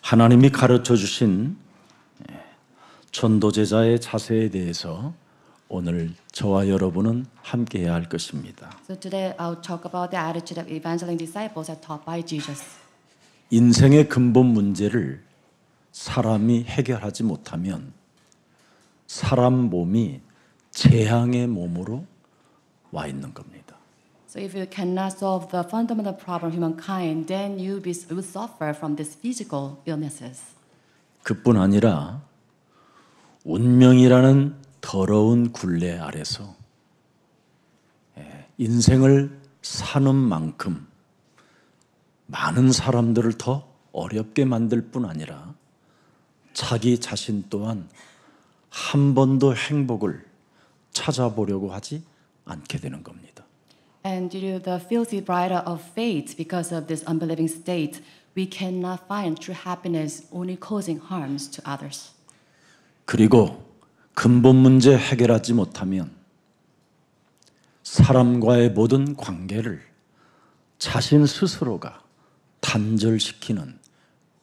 하나님이 가르쳐 주신 전도제자의 자세에 대해서 오늘 저와 여러분은 함께 해야 할 것입니다. So today I'll talk about the attitude of evangelistic disciples as taught by Jesus. 인생의 근본 문제를 사람이 해결하지 못하면 사람 몸이 재앙의 몸으로 와 있는 겁니다. So if you cannot solve the fundamental problem of humankind, then you will suffer from these physical illnesses. 그뿐 아니라 운명이라는 더러운 굴레 아래서 인생을 사는 만큼 많은 사람들을 더 어렵게 만들 뿐 아니라 자기 자신 또한 한 번도 행복을 찾아보려고 하지 않게 되는 겁니다. And due to the filthy bridle of fate, because of this unbelieving state, we cannot find true happiness, only causing harms to others. 그리고 근본 문제 해결하지 못하면 사람과의 모든 관계를 자신 스스로가 단절시키는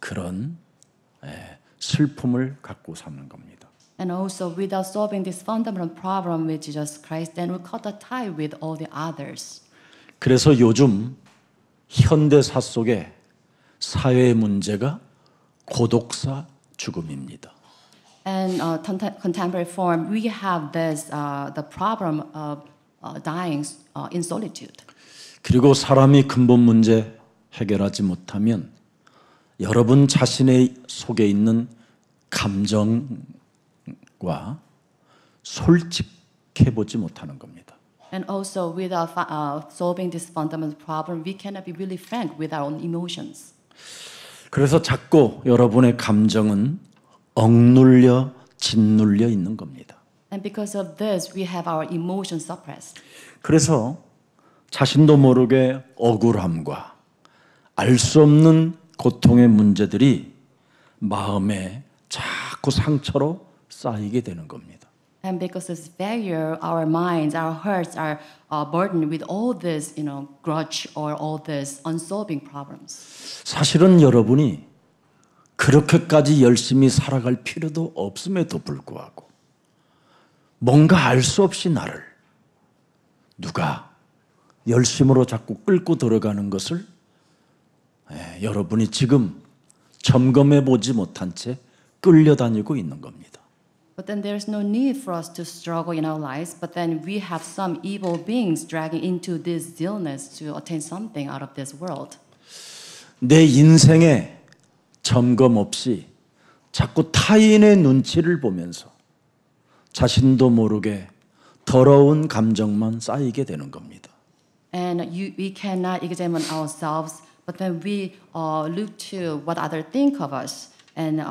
그런 슬픔을 갖고 사는 겁니다. And also, without solving this fundamental problem with Jesus Christ, then we cut the tie with all the others. 그래서 요즘 현대사 속에 사회의 문제가 고독사 죽음입니다. And contemporary form, we have this the problem of dying in solitude. 그리고 사람이 근본 문제 해결하지 못하면 여러분 자신의 속에 있는 감정과 솔직해 보지 못하는 겁니다. And also, without solving this fundamental problem, we cannot be really frank with our own emotions. 그래서 자꾸 여러분의 감정은 억눌려 짓눌려 있는 겁니다. And because of this, we have our emotions suppressed. 그래서 자신도 모르게 억울함과 알 수 없는 고통의 문제들이 마음에 자꾸 상처로 쌓이게 되는 겁니다. And because of this failure, our minds, our hearts are burdened with all this, grudge or all this unsolving problems. 사실은 여러분이 그렇게까지 열심히 살아갈 필요도 없음에도 불구하고 뭔가 알 수 없이 나를 누가 열심으로 자꾸 끌고 들어가는 것을 여러분이 지금 점검해 보지 못한 채 끌려다니고 있는 겁니다. But then there's no need for us to struggle in our lives, but then we have some evil beings dragging into this illness to attain something out of this world. 내 인생에 점검 없이 자꾸 타인의 눈치를 보면서 자신도 모르게 더러운 감정만 쌓이게 되는 겁니다. And we cannot examine ourselves, but then we look to what others think of us, and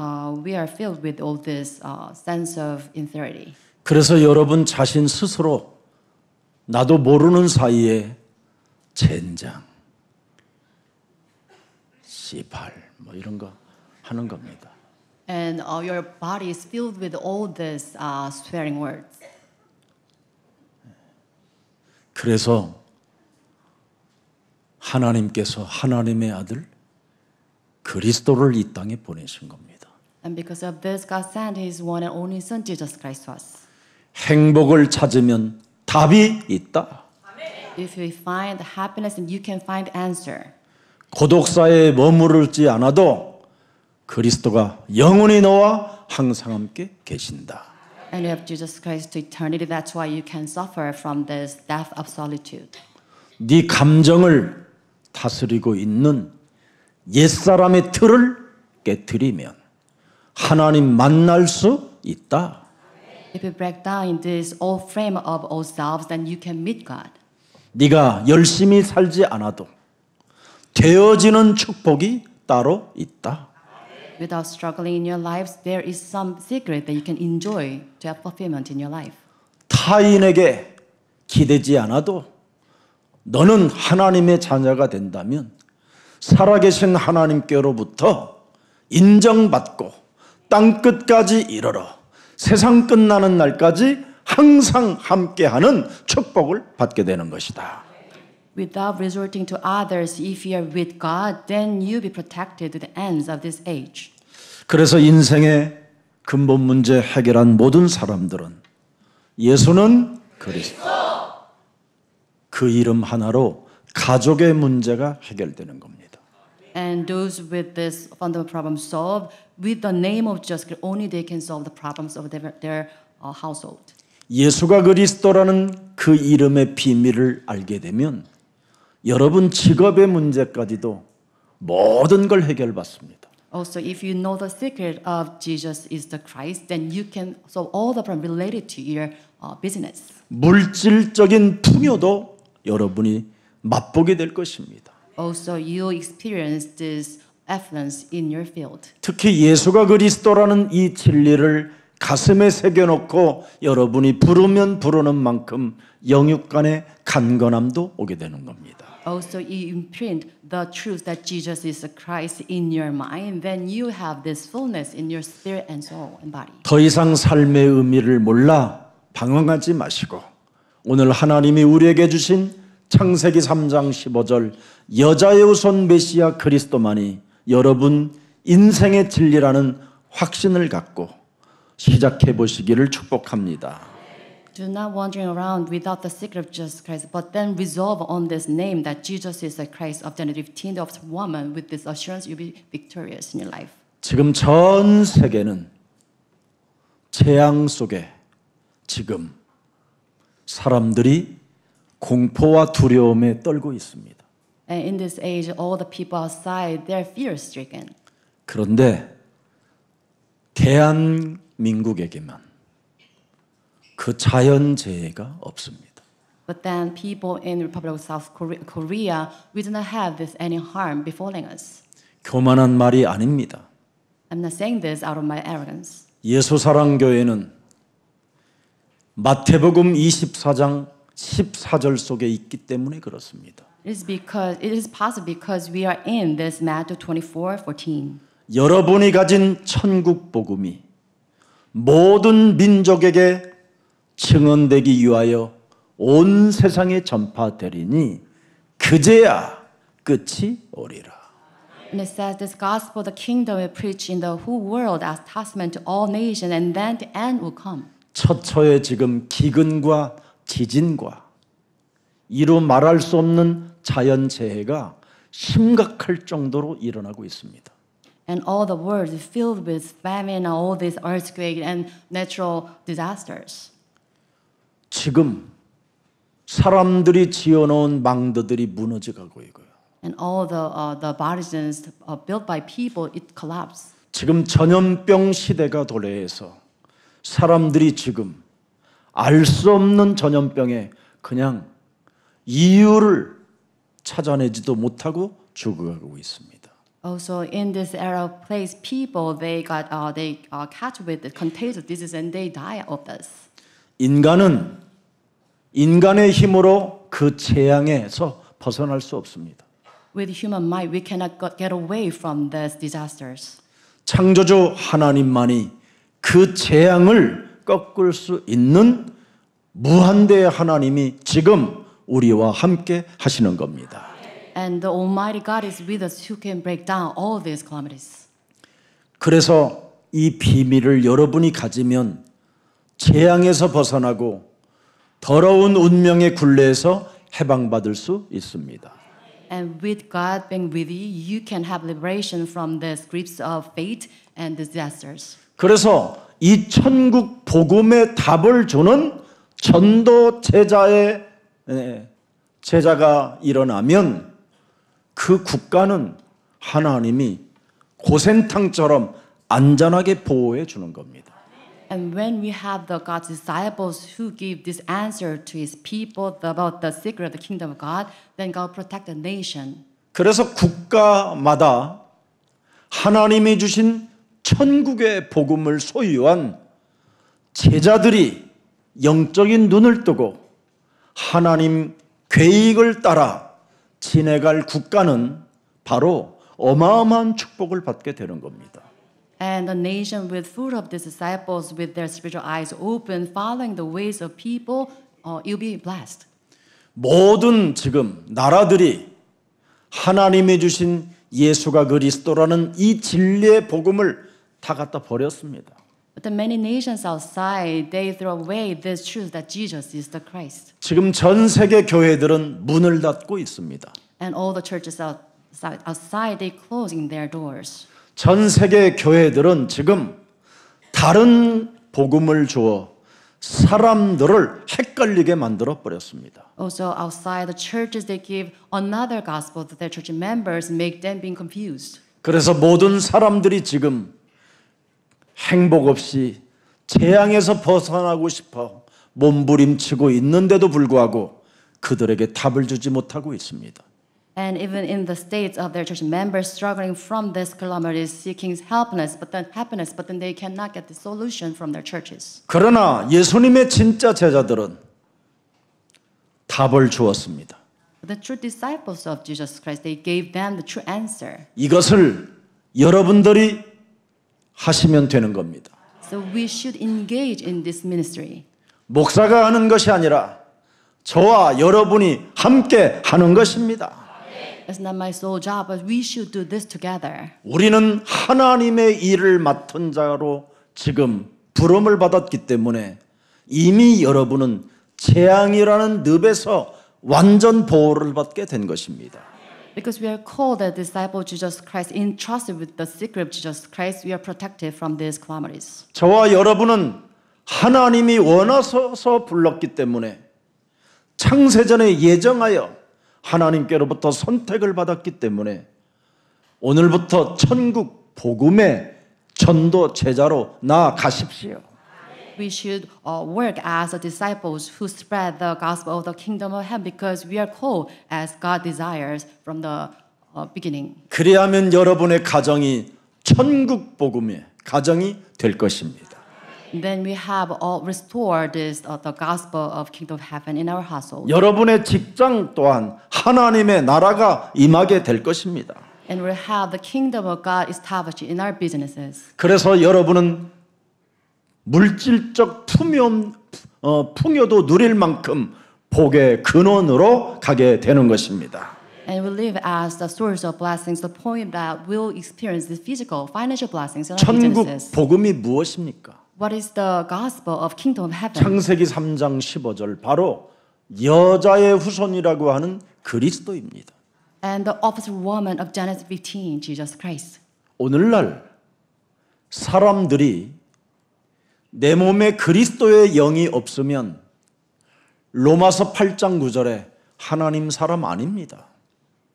we are filled with all this sense of inferiority. 그래서 여러분 자신 스스로 나도 모르는 사이에 젠장, C8 뭐 이런 거 하는 겁니다. And your body is filled with all these swearing words. 그래서 하나님께서 하나님의 아들 그리스도를 이 땅에 보내신 겁니다. And because of this, God sent His one and only Son, Jesus Christ, to us. 행복을 찾으면 답이 있다. If you find happiness, then you can find answer. 고독사에 머무르지 않아도 그리스도가 영원히 너와 항상 함께 계신다. And you have Jesus Christ to eternity. That's why you can suffer from this death of solitude. 네 감정을 다스리고 있는 옛사람의 틀을 깨트리면 하나님 만날 수 있다. If you break down this old frame of ourselves, then you can meet God. 네가 열심히 살지 않아도 되어지는 축복이 따로 있다. Without struggling in your lives, there is some secret that you can enjoy to have fulfillment in your life. 타인에게 기대지 않아도 너는 하나님의 자녀가 된다면 살아계신 하나님께로부터 인정받고 땅끝까지 이르러 세상 끝나는 날까지 항상 함께하는 축복을 받게 되는 것이다. Without resorting to others, if you are with God, then you'll be protected to the ends of this age. 그래서 인생의 근본 문제 해결한 모든 사람들은 예수는 그리스도, 그 이름 하나로 가족의 문제가 해결되는 겁니다. And those with this fundamental problem solved, with the name of Jesus Christ, only they can solve the problems of their household. 예수가 그리스도라는 그 이름의 비밀을 알게 되면 여러분 직업의 문제까지도 모든 걸 해결받습니다. Also, if you know the secret of Jesus is the Christ, then you can solve all the problems related to your business. 물질적인 풍요도 여러분이 맛보게 될 것입니다. Also, you experience this affluence in your field. 특히 예수가 그리스도라는 이 진리를 가슴에 새겨놓고 여러분이 부르면 부르는 만큼 영육 간의 간건함도 오게 되는 겁니다. Also, you imprint the truth that Jesus is the Christ in your mind, then you have this fullness in your spirit and soul and body. 더 이상 삶의 의미를 몰라 방황하지 마시고 오늘 하나님이 우리에게 주신 창세기 3장 15절 여자의 후손 메시아 그리스도만이 여러분 인생의 진리라는 확신을 갖고 시작해 보시기를 축복합니다. Do not wandering around without the secret of Jesus Christ, but then resolve on this name that Jesus is the Christ of Genesis 15 of woman. With this assurance, you'll be victorious in your life. 지금 전 세계는 재앙 속에 지금 사람들이 공포와 두려움에 떨고 있습니다. And in this age, all the people outside, they're fear-stricken. 그런데 대한민국에게만 그 자연재해가 없습니다. But then people in the Republic of South Korea, we do not have this any harm befalling us. 교만한 말이 아닙니다. I'm not saying this out of my arrogance. 예수사랑교회는 마태복음 24장 14절 속에 있기 때문에 그렇습니다. It is possible because we are in this Matthew 24:14. 여러분이 가진 천국 복음이 모든 민족에게 증언되기 위하여 온 세상에 전파되리니 그제야 끝이 오리라. And it says this gospel, the kingdom will preach in the whole world as testament to all nations, and then the end will come. 처처에 지금 기근과 지진과 이루 말할 수 없는 자연재해가 심각할 정도로 일어나고 있습니다. And all the world is filled with famine, all these earthquakes and natural disasters. 지금 사람들이 지어놓은 망대들이 무너져가고 있고요. And all the barrisons built by people, it collapsed. 지금 전염병 시대가 도래해서 사람들이 지금 알 수 없는 전염병에 그냥 이유를 찾아내지도 못하고 죽어가고 있습니다. Also, in this era of place, people they catch with the contagious disease and they die of this. 인간은 인간의 힘으로 그 재앙에서 벗어날 수 없습니다. With human might, we cannot get away from these disasters. 창조주 하나님만이 그 재앙을 꺾을 수 있는 무한대의 하나님이 지금 우리와 함께 하시는 겁니다. And the Almighty God is with us who can break down all these calamities. 그래서 이 비밀을 여러분이 가지면 재앙에서 벗어나고 더러운 운명의 굴레에서 해방받을 수 있습니다. And with God being with you, you can have liberation from the grips of fate and disasters. 그래서 이 천국 복음의 답을 주는 전도 제자가 일어나면 그 국가는 하나님이 고센탕처럼 안전하게 보호해 주는 겁니다. And when we have the God's disciples who give this answer to His people about the secret of the kingdom of God, then God protect the nation. 그래서 국가마다 하나님이 주신 천국의 복음을 소유한 제자들이 영적인 눈을 뜨고 하나님 계획을 따라 지내갈 국가는 바로 어마어마한 축복을 받게 되는 겁니다. And the nation with fruit of these disciples with their spiritual eyes open, following the ways of people, you'll be blessed. 모든 지금 나라들이 하나님이 주신 예수가 그리스도라는 이 진리의 복음을 다 갖다 버렸습니다. But the many nations outside, they throw away this truth that Jesus is the Christ. 지금 전 세계 교회들은 문을 닫고 있습니다. And all the churches outside, they closing their doors. 전 세계 교회들은 지금 다른 복음을 주어 사람들을 헷갈리게 만들어 버렸습니다. Also outside the churches, they give another gospel to their church members, make them being confused. 그래서 모든 사람들이 지금 행복 없이 재앙에서 벗어나고 싶어 몸부림치고 있는데도 불구하고 그들에게 답을 주지 못하고 있습니다. And even in the states of their church members struggling from this calamity, seeking happiness, but then they cannot get the solution from their churches. 그러나 예수님의 진짜 제자들은 답을 주었습니다. The true disciples of Jesus Christ, they gave them the true answer. 이것을 여러분들이 하시면 되는 겁니다. So we should engage in this ministry. 목사가 하는 것이 아니라 저와 여러분이 함께 하는 것입니다. It's not my sole job, but we should do this together. 우리는 하나님의 일을 맡은 자로 지금 부름을 받았기 때문에 이미 여러분은 재앙이라는 늪에서 완전 보호를 받게 된 것입니다. Because we are called as disciples of Jesus Christ, entrusted with the secret of Jesus Christ, we are protected from these calamities. 저와 여러분은 하나님이 원하셔서 불렀기 때문에 창세전에 예정하여 하나님께로부터 선택을 받았기 때문에 오늘부터 천국 복음의 전도 제자로 나아가십시오. We should work as disciples who spread the gospel of the kingdom of heaven because we are called as God desires from the beginning. 그리하면 여러분의 가정이 천국 복음의 가정이 될 것입니다. Then we have restored this the gospel of kingdom of heaven in our household. 여러분의 직장 또한 하나님의 나라가 임하게 될 것입니다. And we'll have the kingdom of God established in our businesses. 그래서 여러분은 물질적 풍요도 누릴 만큼 복의 근원으로 가게 되는 것입니다. And we live as the source of blessings, the point that we'll experience the physical, financial blessings in our 천국 businesses. 복음이 무엇입니까? What is the gospel of kingdom of heaven? 창세기 3장 15절 바로 여자의 후손이라고 하는 그리스도입니다. And the opposite woman of Genesis 15, Jesus Christ. 오늘날 사람들이 내 몸에 그리스도의 영이 없으면 로마서 8장 9절에 하나님 사람 아닙니다.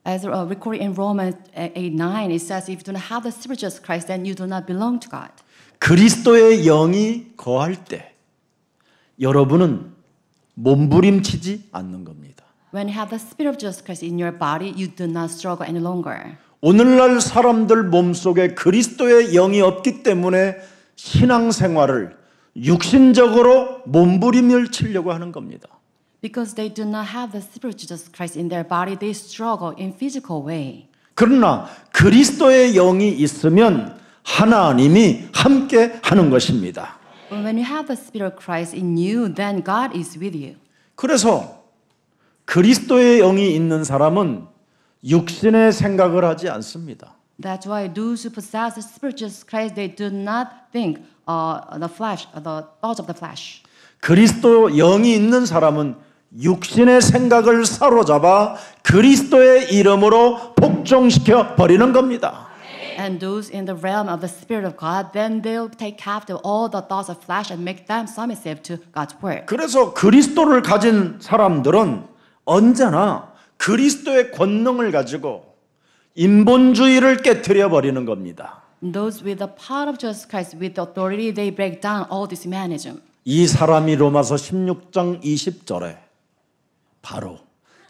As recorded in Romans 8:9, it says, "If you do not have the Spirit of Jesus Christ, then you do not belong to God." 그리스도의 영이 거할 때 여러분은 몸부림치지 않는 겁니다. When you have the Spirit of Jesus Christ in your body, you do not struggle any longer. 오늘날 사람들 몸속에 그리스도의 영이 없기 때문에 신앙생활을 육신적으로 몸부림을 치려고 하는 겁니다. Because they do not have the Spirit of Jesus Christ in their body, they struggle in physical way. 그러나 그리스도의 영이 있으면 하나님이 함께 하는 것입니다. But when you have the Spirit of Christ in you, then God is with you. 그래서 그리스도의 영이 있는 사람은 육신의 생각을 하지 않습니다. That's why those who possess the Spirit of Jesus Christ, they do not think the thoughts of the flesh. 그리스도 영이 있는 사람은 육신의 생각을 사로잡아 그리스도의 이름으로 복종시켜 버리는 겁니다. And those in the realm of the Spirit of God, then they'll take captive all the thoughts of flesh and make them submissive to God's word. 그래서 그리스도를 가진 사람들은 언제나 그리스도의 권능을 가지고 인본주의를 깨트려 버리는 겁니다. Those with the power of Jesus Christ, with the authority, they break down all this humanism. 이 사람이 로마서 16장 20절에 바로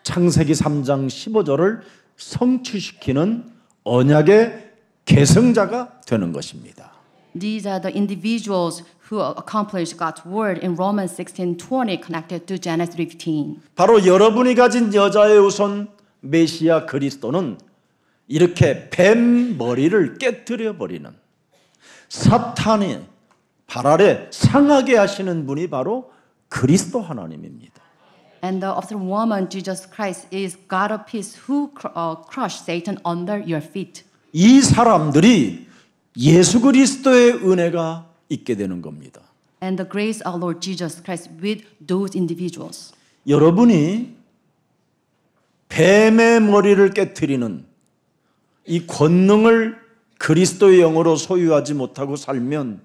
창세기 3장 15절을 성취시키는 언약의 계승자가 되는 것입니다. These are the individuals who accomplish God's word in Romans 16:20 connected to Genesis 15. 바로 여러분이 가진 여자의 후손 메시아 그리스도는 이렇게 뱀 머리를 깨뜨려 버리는 사탄이 발 아래 상하게 하시는 분이 바로 그리스도 하나님입니다. And the opposite woman, Jesus Christ, is God of peace who crushed Satan under your feet. 이 사람들이 예수 그리스도의 은혜가 있게 되는 겁니다. And the grace of Lord Jesus Christ with those individuals. 여러분이 뱀의 머리를 깨트리는 이 권능을 그리스도의 영으로 소유하지 못하고 살면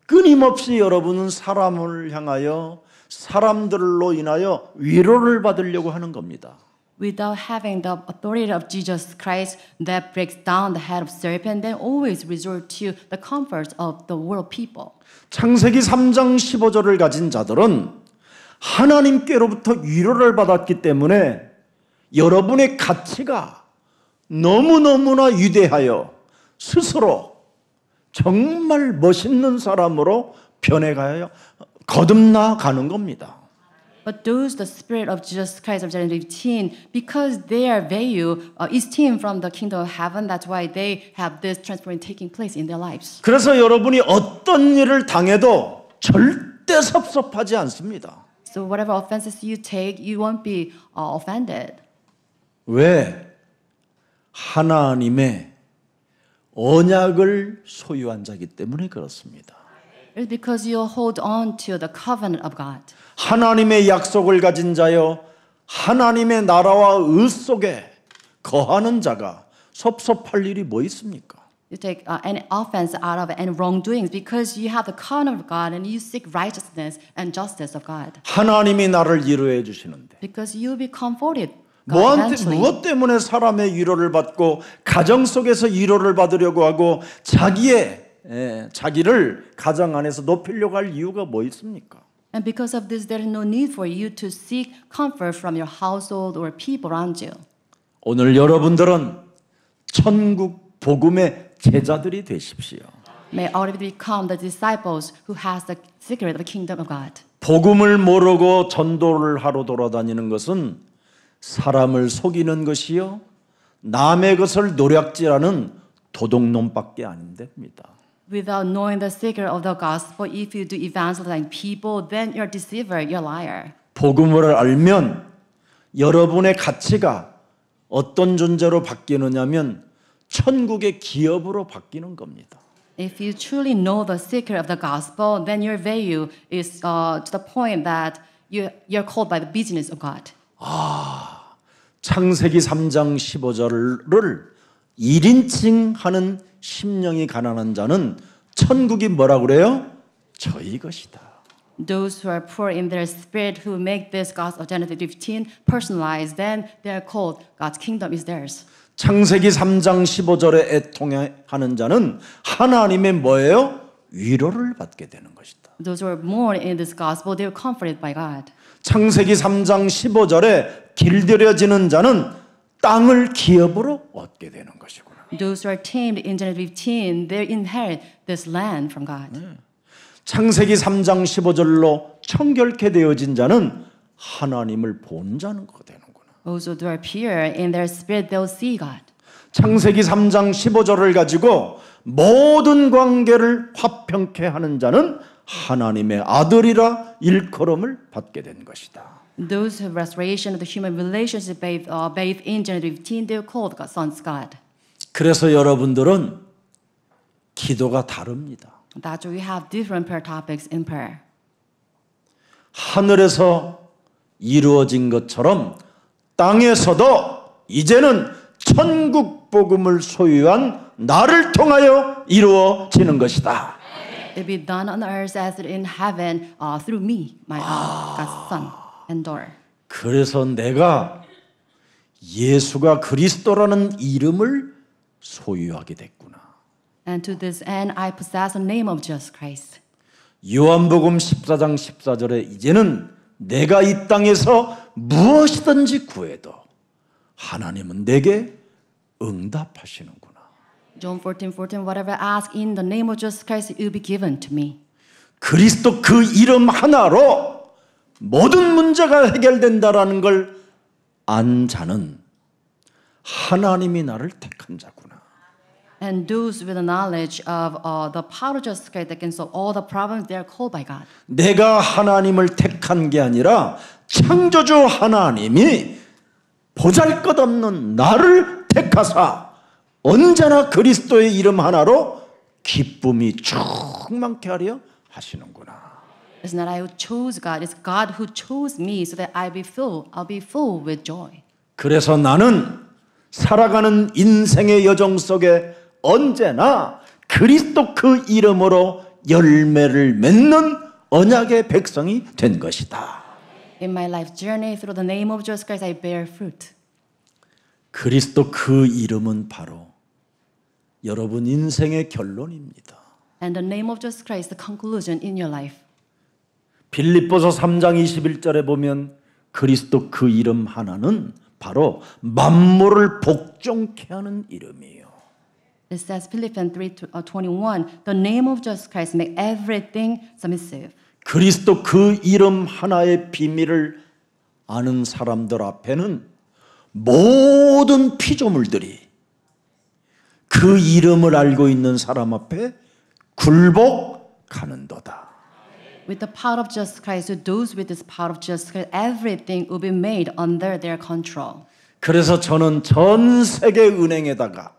끊임없이 여러분은 사람을 향하여 사람들로 인하여 위로를 받으려고 하는 겁니다. Without having the authority of Jesus Christ that breaks down the head of serpent, then always resort to the comforts of the world people. 창세기 3장 15절을 가진 자들은 하나님께로부터 위로를 받았기 때문에 여러분의 가치가 너무너무나 위대하여 스스로 정말 멋있는 사람으로 변해가야 거듭나 가는 겁니다. But those, the spirit of Jesus Christ of John 15, because their value is esteemed from the kingdom of heaven, that's why they have this transformation taking place in their lives. 그래서 여러분이 어떤 일을 당해도 절대 섭섭하지 않습니다. So whatever offenses you take, you won't be offended. 왜? 하나님의 언약을 소유한 자이기 때문에 그렇습니다. It's because you hold on to the covenant of God. 하나님의 약속을 가진 자여 하나님의 나라와 의 속에 거하는 자가 섭섭할 일이 뭐 있습니까? You take any offense out of any wrongdoings because you have the covenant of God and you seek righteousness and justice of God. 하나님이 나를 위로해 주시는데 Because you'll be comforted. God eventually. 무엇 때문에 사람의 위로를 받고 가정 속에서 위로를 받으려고 하고 자기를 가정 안에서 높이려고 할 이유가 뭐 있습니까? And because of this, there is no need for you to seek comfort from your household or people around you. 오늘 여러분들은 천국 복음의 제자들이 되십시오. May all of you become the disciples who has the secret of the kingdom of God. 복음을 모르고 전도를 하러 돌아다니는 것은 사람을 속이는 것이요 남의 것을 노략질하는 도둑놈밖에 안 됩니다. Without knowing the secret of the gospel, if you do evangelizing people, then you're a deceiver, you're a liar. 복음을 알면 여러분의 가치가 어떤 존재로 바뀌느냐면 천국의 기업으로 바뀌는 겁니다. If you truly know the secret of the gospel, then your value is to the point that you're called by the business of God. 창세기 3장 15절을 1인칭 하는 심령이 가난한 자는 천국이 뭐라 그래요? 저희 것이다. Those who are poor in their spirit who make this gospel of Genesis 15 personalized, then they are called God's kingdom is theirs. 창세기 3장 15절에 애통하는 자는 하나님의 뭐예요? 위로를 받게 되는 것이다. Those who are mourn in this gospel, they are comforted by God. 창세기 3장 15절에 길들여지는 자는 땅을 기업으로 얻게 되는 것이구나. Those who are tamed in Genesis 15, they inherit this land from God. 창세기 3장 15절로 청결케 되어진 자는 하나님을 본 자는 거 되는구나. Also, who are pure in their spirit, they'll see God. 창세기 3장 15절을 가지고 모든 관계를 화평케 하는 자는 하나님의 아들이라 일컬음을 받게 된 것이다. Those who have restoration of the human relationship bathed in Genesis 15, they're called God's sons of God. 그래서 여러분들은 기도가 다릅니다. That's why we have different prayer topics in prayer. 하늘에서 이루어진 것처럼 땅에서도 이제는 천국 복음을 소유한 나를 통하여 이루어지는 것이다. It be done on earth as it in heaven through me, my God's son and daughter. 그래서 내가 예수가 그리스도라는 이름을 소유하게 됐구나. And to this end, I possess the name of Jesus Christ. 요한복음 14장 14절에 이제는 내가 이 땅에서 무엇이든지 구해도 하나님은 내게 응답하시는구나. John 14:14, whatever I ask in the name of Jesus Christ, it will be given to me. 그리스도 그 이름 하나로 모든 문제가 해결된다라는 걸 안 자는 하나님이 나를 택한 자구나. And those with the knowledge of the power of Jesus Christ that can solve all the problems, they are called by God. 내가 하나님을 택한 게 아니라 창조주 하나님이 보잘것없는 나를 택하사 언제나 그리스도의 이름 하나로 기쁨이 충만케 하려 하시는구나. It's not I who chose God, it's God who chose me so that I'll be filled with joy. 그래서 나는 살아가는 인생의 여정 속에 언제나 그리스도 그 이름으로 열매를 맺는 언약의 백성이 된 것이다. In my life journey through the name of Jesus Christ, I bear fruit. 그리스도 그 이름은 바로 여러분 인생의 결론입니다. And the name of Jesus Christ is the conclusion in your life. 빌립보서 3장 21절에 보면 그리스도 그 이름 하나는 바로 만물을 복종케 하는 이름이에요. It says Philippians 3:21, the name of Jesus Christ make everything submissive. 그리스도 그 이름 하나의 비밀을 아는 사람들 앞에는 모든 피조물들이 그 이름을 알고 있는 사람 앞에 굴복하는도다. With the power of Jesus Christ, to those with this power of Jesus Christ, everything will be made under their control. 그래서 저는 전 세계 은행에다가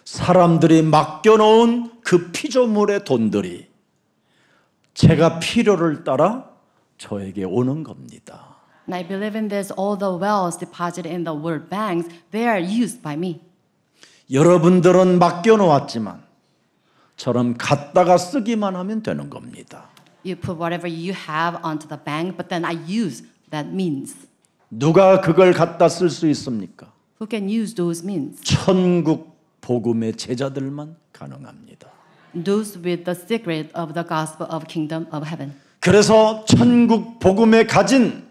사람들이 맡겨놓은 그 피조물의 돈들이 제가 필요를 따라 저에게 오는 겁니다. And I believe in this, all the wealth deposited in the world banks, they are used by me. 여러분들은 맡겨놓았지만 저는 갖다가 쓰기만 하면 되는 겁니다. You put whatever you have onto the bank, but then I use that means. 누가 그걸 갖다 쓸 수 있습니까? Who can use those means? 천국 복음의 제자들만 가능합니다. Those with the secret of the gospel of kingdom of heaven. 그래서 천국 복음을 가진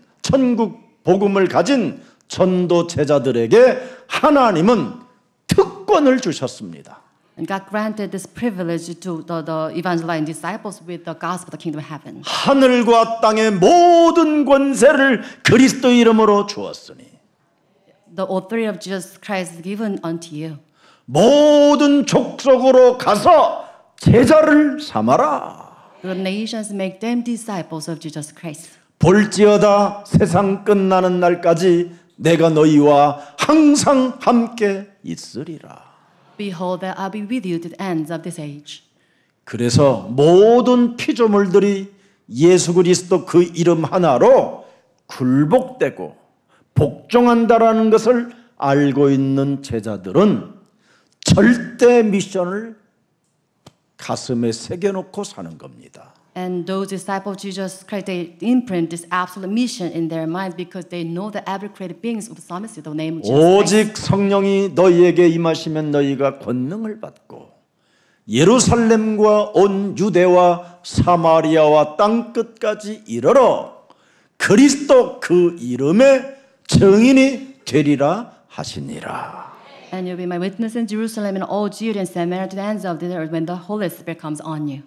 전도 제자들에게 하나님은 특권을 주셨습니다. And God granted this privilege to the evangelizing disciples with the gospel of the kingdom of heaven. 하늘과 땅의 모든 권세를 그리스도 이름으로 주었으니 The authority of Jesus Christ is given unto you. 모든 족속으로 가서 제자를 삼아라. The nations make them disciples of Jesus Christ. 볼지어다 세상 끝나는 날까지 내가 너희와 항상 함께 있으리라. Behold, that I'll be with you to the ends of this age. 그래서 모든 피조물들이 예수 그리스도 그 이름 하나로 굴복되고 복종한다라는 것을 알고 있는 제자들은 절대 미션을 가슴에 새겨놓고 사는 겁니다. And those disciples of Jesus Christ, they imprint this absolute mission in their mind because they know that every created beings will submit to the name of Jesus Christ. 오직 성령이 너희에게 임하시면 너희가 권능을 받고 예루살렘과 온 유대와 사마리아와 땅 끝까지 이르러 그리스도 그 이름의 증인이 되리라 하시니라. And you'll be my witness in Jerusalem and all Judea and Samaria to the ends of the earth when the Holy Spirit comes on you.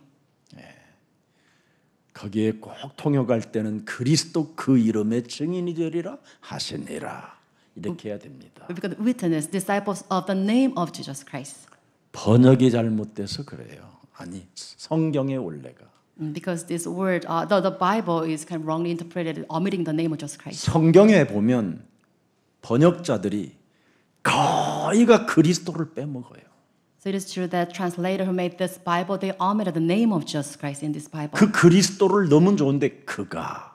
거기에 꼭 통역할 때는 그리스도 그 이름의 증인이 되리라 하시니라. 이렇게 해야 됩니다. We become witness, disciples of the name of Jesus Christ. 번역이 잘못돼서 그래요. 아니, 성경의 원래가. Because this word, the Bible is kind of wrongly interpreted, omitting the name of Jesus Christ. 성경에 보면 번역자들이 거의가 그리스도를 빼먹어요. So it is true that translator who made this Bible, they omitted the name of Jesus Christ in this Bible. 그 그리스도를 넣으면 좋은데 그가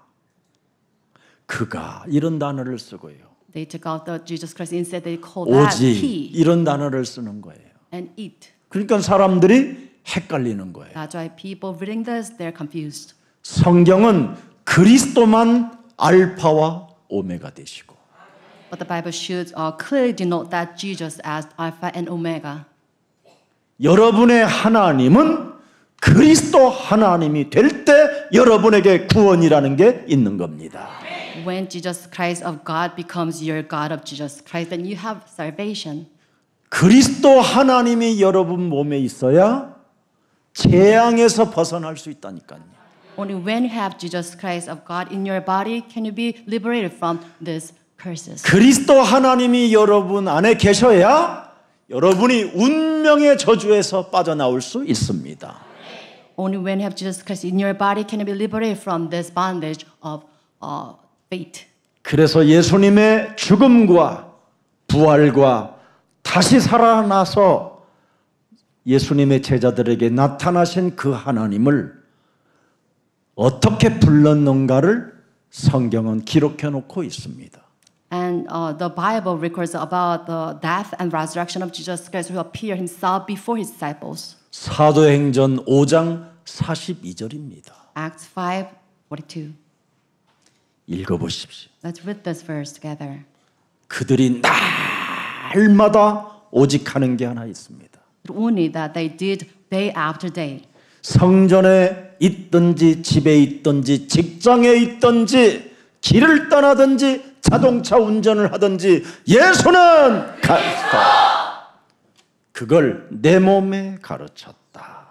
이런 단어를 쓰고요. They took out the Jesus Christ instead they called that 오직 he 이런 단어를 쓰는 거예요. and it. 그러니까 사람들이 헷갈리는 거예요. That's why people reading this, they're confused. 성경은 그리스도만 알파와 오메가 되시고 But the Bible should clearly denote that Jesus as Alpha and Omega. 여러분의 하나님은 그리스도 하나님이 될 때 여러분에게 구원이라는 게 있는 겁니다. When Jesus Christ of God becomes your God of Jesus Christ, then you have salvation. 그리스도 하나님이 여러분 몸에 있어야 재앙에서 벗어날 수 있다니까요. Only when you have Jesus Christ of God in your body can you be liberated from these curses. 그리스도 하나님이 여러분 안에 계셔야 여러분이 운명의 저주에서 빠져나올 수 있습니다. Only when you have Jesus Christ in your body can you be liberated from this bondage of fate. 그래서 예수님의 죽음과 부활과 다시 살아나서 예수님의 제자들에게 나타나신 그 하나님을 어떻게 불렀는가를 성경은 기록해 놓고 있습니다. And the Bible records about the death and resurrection of Jesus Christ who appeared himself before his disciples. 사도행전 5장 42절입니다. Acts 5:42. 읽어보십시오. Let's read this verse together. 그들이 날마다 오직 하는 게 하나 있습니다. Only that they did day after day. 성전에 있든지 집에 있든지 직장에 있든지 길을 떠나든지 자동차 운전을 하든지 예수는 그리스도. 그걸 내 몸에 가르쳤다.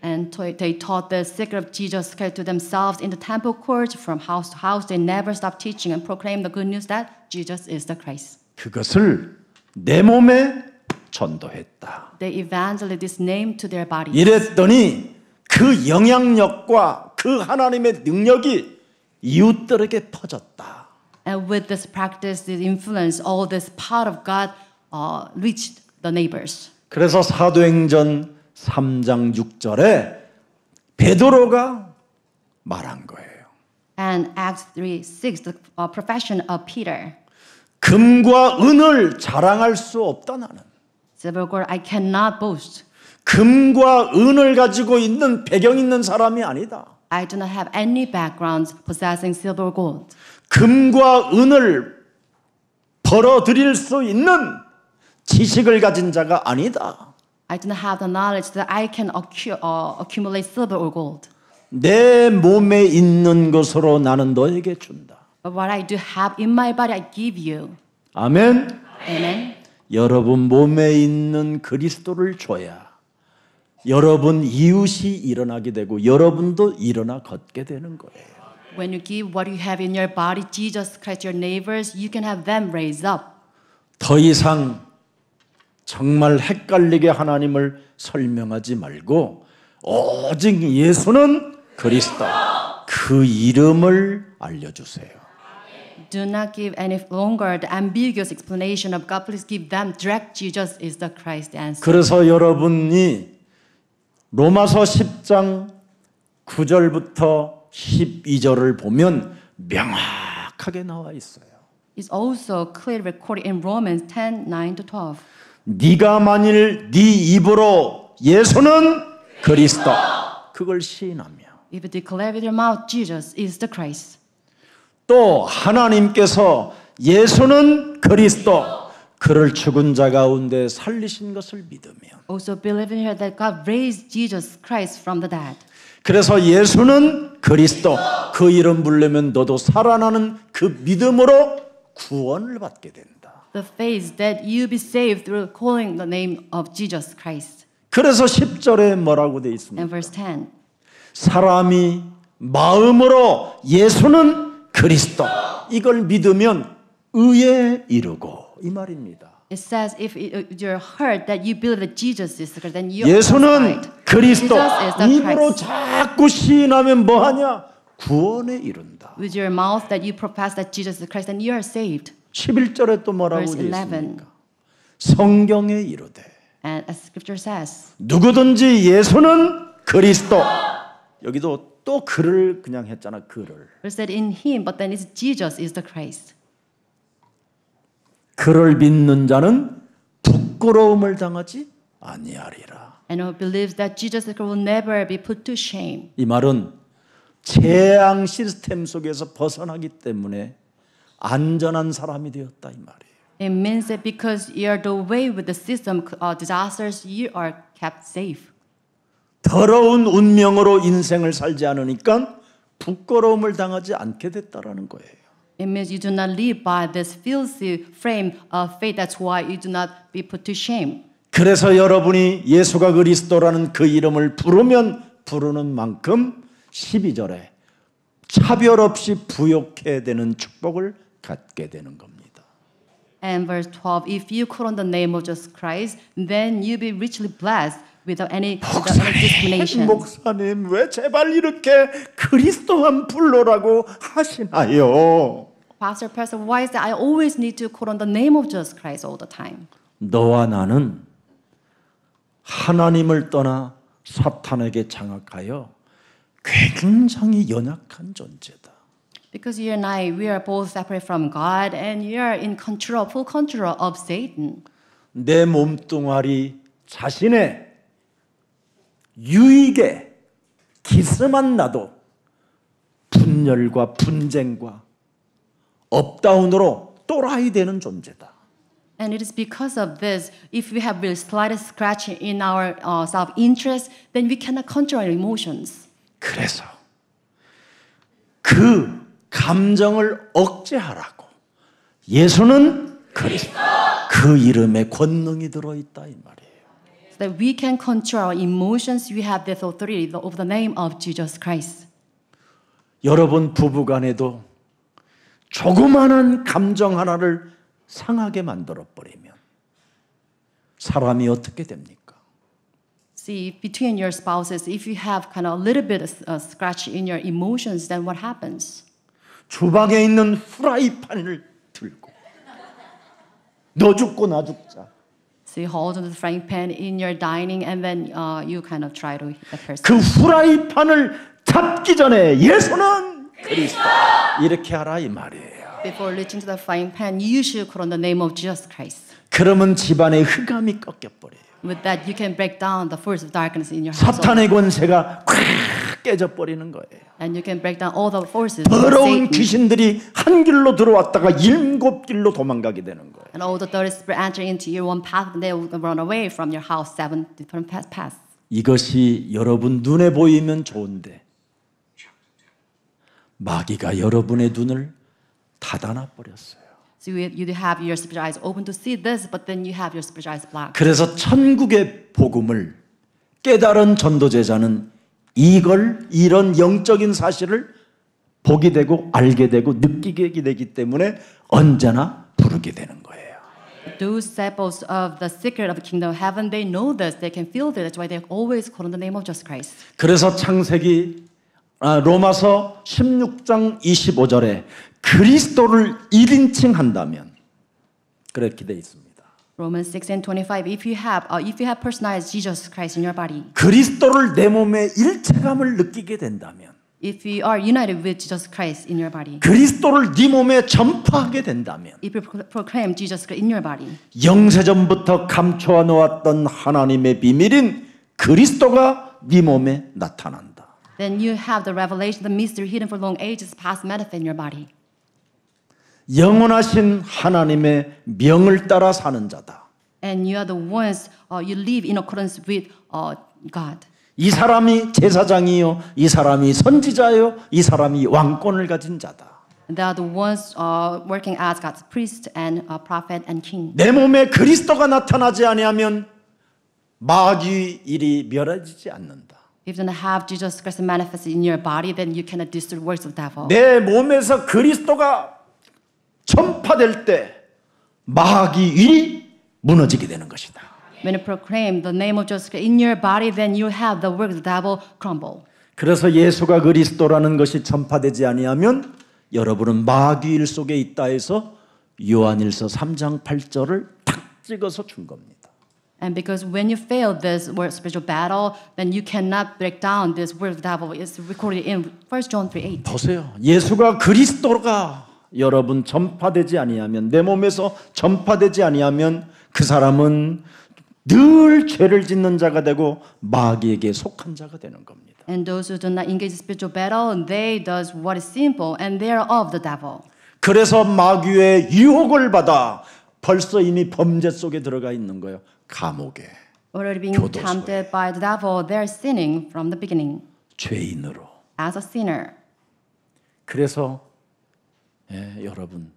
And they taught the secret of Jesus Christ to themselves in the temple courts from house to house. They never stopped teaching and proclaimed the good news that Jesus is the Christ. 그것을 내 몸에 전도했다. They evangelized this name to their bodies. 이랬더니 그 영향력과 그 하나님의 능력이 이웃들에게 퍼졌다. And with this practice, this influence, all this power of God reached the neighbors. 그래서 사도행전 3장 6절에 베드로가 말한 거예요. And Acts 3:6, the profession of Peter. 금과 은을 자랑할 수 없다 나는. Silver gold, I cannot boast. 금과 은을 가지고 있는 배경 있는 사람이 아니다. I do not have any backgrounds possessing silver or gold. 금과 은을 벌어들일 수 있는 지식을 가진 자가 아니다. I do not have the knowledge that I can accumulate silver or gold. 내 몸에 있는 것으로 나는 너에게 준다. But what I do have in my body, I give you. 아멘. Amen. 여러분 몸에 있는 그리스도를 줘야 여러분 이웃이 일어나게 되고 여러분도 일어나 걷게 되는 거예요. When you give what you have in your body, Jesus Christ, your neighbors, you can have them raise up. 더 이상 정말 헷갈리게 하나님을 설명하지 말고 오직 예수는 그리스도 그 이름을 알려주세요. Do not give any longer the ambiguous explanation of God. Please give them direct Jesus is the Christ answer. 그래서 여러분이 로마서 10장 9절부터 12절을 보면 명확하게 나와 있어요. It's also clearly recorded in Romans 10:9-12. 네가 만일 네 입으로 예수는 그리스도 그걸 시인하며 If you declare with your mouth Jesus is the Christ. 또 하나님께서 예수는 그리스도 그를 죽은 자 가운데 살리신 것을 믿으며 Also believe in here that God raised Jesus Christ from the dead. 그래서 예수는 그리스도 그 이름 부르면 너도 살아나는 그 믿음으로 구원을 받게 된다. The faith that you be saved through calling the name of Jesus Christ. 그래서 10절에 뭐라고 되어 있습니까? And verse 10. 사람이 마음으로 예수는 그리스도 이걸 믿으면 의에 이르고 이 말입니다. It says if your heart that you believe that Jesus is the Christ, then you are 예수는 justified. 그리스도 Jesus is the 입으로 Christ. 자꾸 시인하면 뭐하냐? 구원에 이른다. With your mouth that you profess that Jesus is the Christ, then you are saved. 11절에 또 뭐라고 Verse 되어 11. 있습니까? 성경에 이르되 And as Scripture says, 누구든지 예수는 그리스도 여기도 또 그를 그냥 했잖아 그를 it said in Him, but then it's Jesus is the Christ. 그를 믿는 자는 부끄러움을 당하지 아니하리라. And who believes that Jesus will never be put to shame. 이 말은 재앙 시스템 속에서 벗어나기 때문에 안전한 사람이 되었다 이 말이에요. It means that because you are the way with the system disasters, you are kept safe. 더러운 운명으로 인생을 살지 않으니까 부끄러움을 당하지 않게 됐다라는 거예요. It means you do not live by this filthy frame of faith. That's why you do not be put to shame. 그래서 여러분이 예수가 그리스도라는 그 이름을 부르면 부르는 만큼 12절에 차별 없이 부욕해 되는 축복을 갖게 되는 겁니다. And verse 12, if you call on the name of Jesus Christ, then you be richly blessed without any discrimination. 목사님 왜 제발 이렇게 그리스도만 불러라고 하시나요? Pastor, why is that I always need to call on the name of Jesus Christ all the time? 너와 나는 하나님을 떠나 사탄에게 장악하여 굉장히 연약한 존재다. Because you and I, we are both separate from God, and you are in control, full control of Satan. 내 몸뚱아리 자신의 유익에 기스만 나도 분열과 분쟁과 업다운으로 또라이 되는 존재다. And it is because of this, if we have the slightest scratch in our self-interest, then we cannot control our emotions. 그래서 그 감정을 억제하라고 예수는 그리스도 그 이름에 권능이 들어있다 이 말이에요. So that we can control our emotions, we have this authority of the name of Jesus Christ. 여러분 부부간에도 조그마한 감정 하나를 상하게 만들어 버리면 사람이 어떻게 됩니까? See, between your spouses, if you have kind of a little bit of scratch in your emotions, then what happens? 주방에 있는 후라이팬을 들고 너 죽고 나 죽자. So you hold on to the frying pan in your dining, and then you kind of try to hit the person. 그 후라이팬을 잡기 전에 예수는 그리스도 이렇게 하라 이 말이에요. Before reaching to the frying pan, you should call on the name of Jesus Christ. 그러면 집안의 흑암이 꺾여 버려요. With that, you can break down the force of darkness in your household. 사탄의 권세가 콱 깨져 버리는 거예요. And you can break down all the forces of 더러운 Satan. 귀신들이 한 길로 들어왔다가 일곱 길로 도망가게 되는 거예요. And all the dirty spirit enter into your one path, and they will run away from your house 7 different paths. 이것이 여러분 눈에 보이면 좋은데 마귀가 여러분의 눈을 닫아놔 버렸어요. So you have your spiritual eyes open to see this, but then you have your spiritual eyes blocked. 그래서 천국의 복음을 깨달은 전도제자는 이런 영적인 사실을 보게 되고 알게 되고 느끼게 되기 때문에 언제나 부르게 되는 거예요. Those disciples of the secret of the kingdom of heaven, they know this, they can feel this. That's why they always call on the name of Jesus Christ. 그래서 로마서 16장 25절에 그리스도를 1인칭 한다면 그렇게 돼 있습니다. Romans 6:25. If you have personalized Jesus Christ in your body, 그리스도를 내 몸에 일체감을 느끼게 된다면 if you are united with Jesus Christ in your body, 그리스도를 네 몸에 전파하게 된다면 if you proclaim Jesus Christ in your body, 영세전부터 감춰 놓았던 하나님의 비밀인 그리스도가 네 몸에 나타난다. then you have the revelation, the mystery hidden for long ages past manifest in your body. 영원하신 하나님의 명을 따라 사는 자다. And you are the ones you live in accordance with God. 이 사람이 제사장이요, 이 사람이 선지자요, 이 사람이 왕권을 가진 자다. They are the ones working as God's priest and prophet and king. 내 몸에 그리스도가 나타나지 아니하면 마귀 일이 멸하지 않는다. If you don't have Jesus Christ manifested in your body, then you cannot destroy the works of the devil. 내 몸에서 그리스도가 전파될 때 마귀 일이 무너지게 되는 것이다. When you proclaim the name of Jesus Christ in your body, then you have the works of the devil crumble. 그래서 예수가 그리스도라는 것이 전파되지 아니하면 여러분은 마귀 일 속에 있다 해서 요한일서 3장 8절을 탁 찍어서 준 겁니다. And because when you fail this spiritual battle, then you cannot break down this word of the devil. It's recorded in 1 John 3:8. 보세요. 예수가 그리스도가 여러분 전파되지 아니하면 내 몸에서 전파되지 아니하면 그 사람은 늘 죄를 짓는 자가 되고 마귀에게 속한 자가 되는 겁니다. And those who do not engage in spiritual battle, they does what is sinful, and they are of the devil. 그래서 마귀의 유혹을 받아 벌써 이미 범죄 속에 들어가 있는 거예요. 감옥에. Already being 교도소에. tempted by the devil, they are sinning from the beginning 죄인으로. as a sinner. 그래서 여러분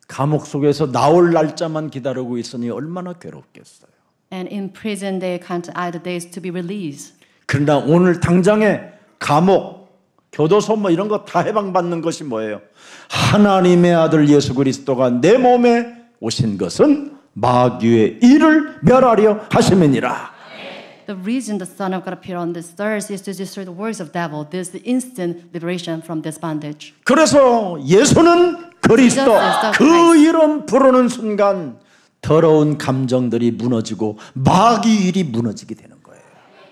감옥 속에서 나올 날짜만 기다리고 있으니 얼마나 괴롭겠어요. And in prison, they count out the days to be released. 그러나 오늘 당장에 감옥, 교도소 뭐 이런 거 다 해방받는 것이 뭐예요? 하나님의 아들 예수 그리스도가 내 몸에 오신 것은 마귀의 일을 멸하려 하심이니라. The reason the Son of God appeared on this earth is to destroy the works of the devil. This is the instant liberation from this bondage. 그래서 예수는 그리스도 Jesus is the 그 Christ. 이름 부르는 순간 더러운 감정들이 무너지고 마귀일이 무너지게 되는 거예요.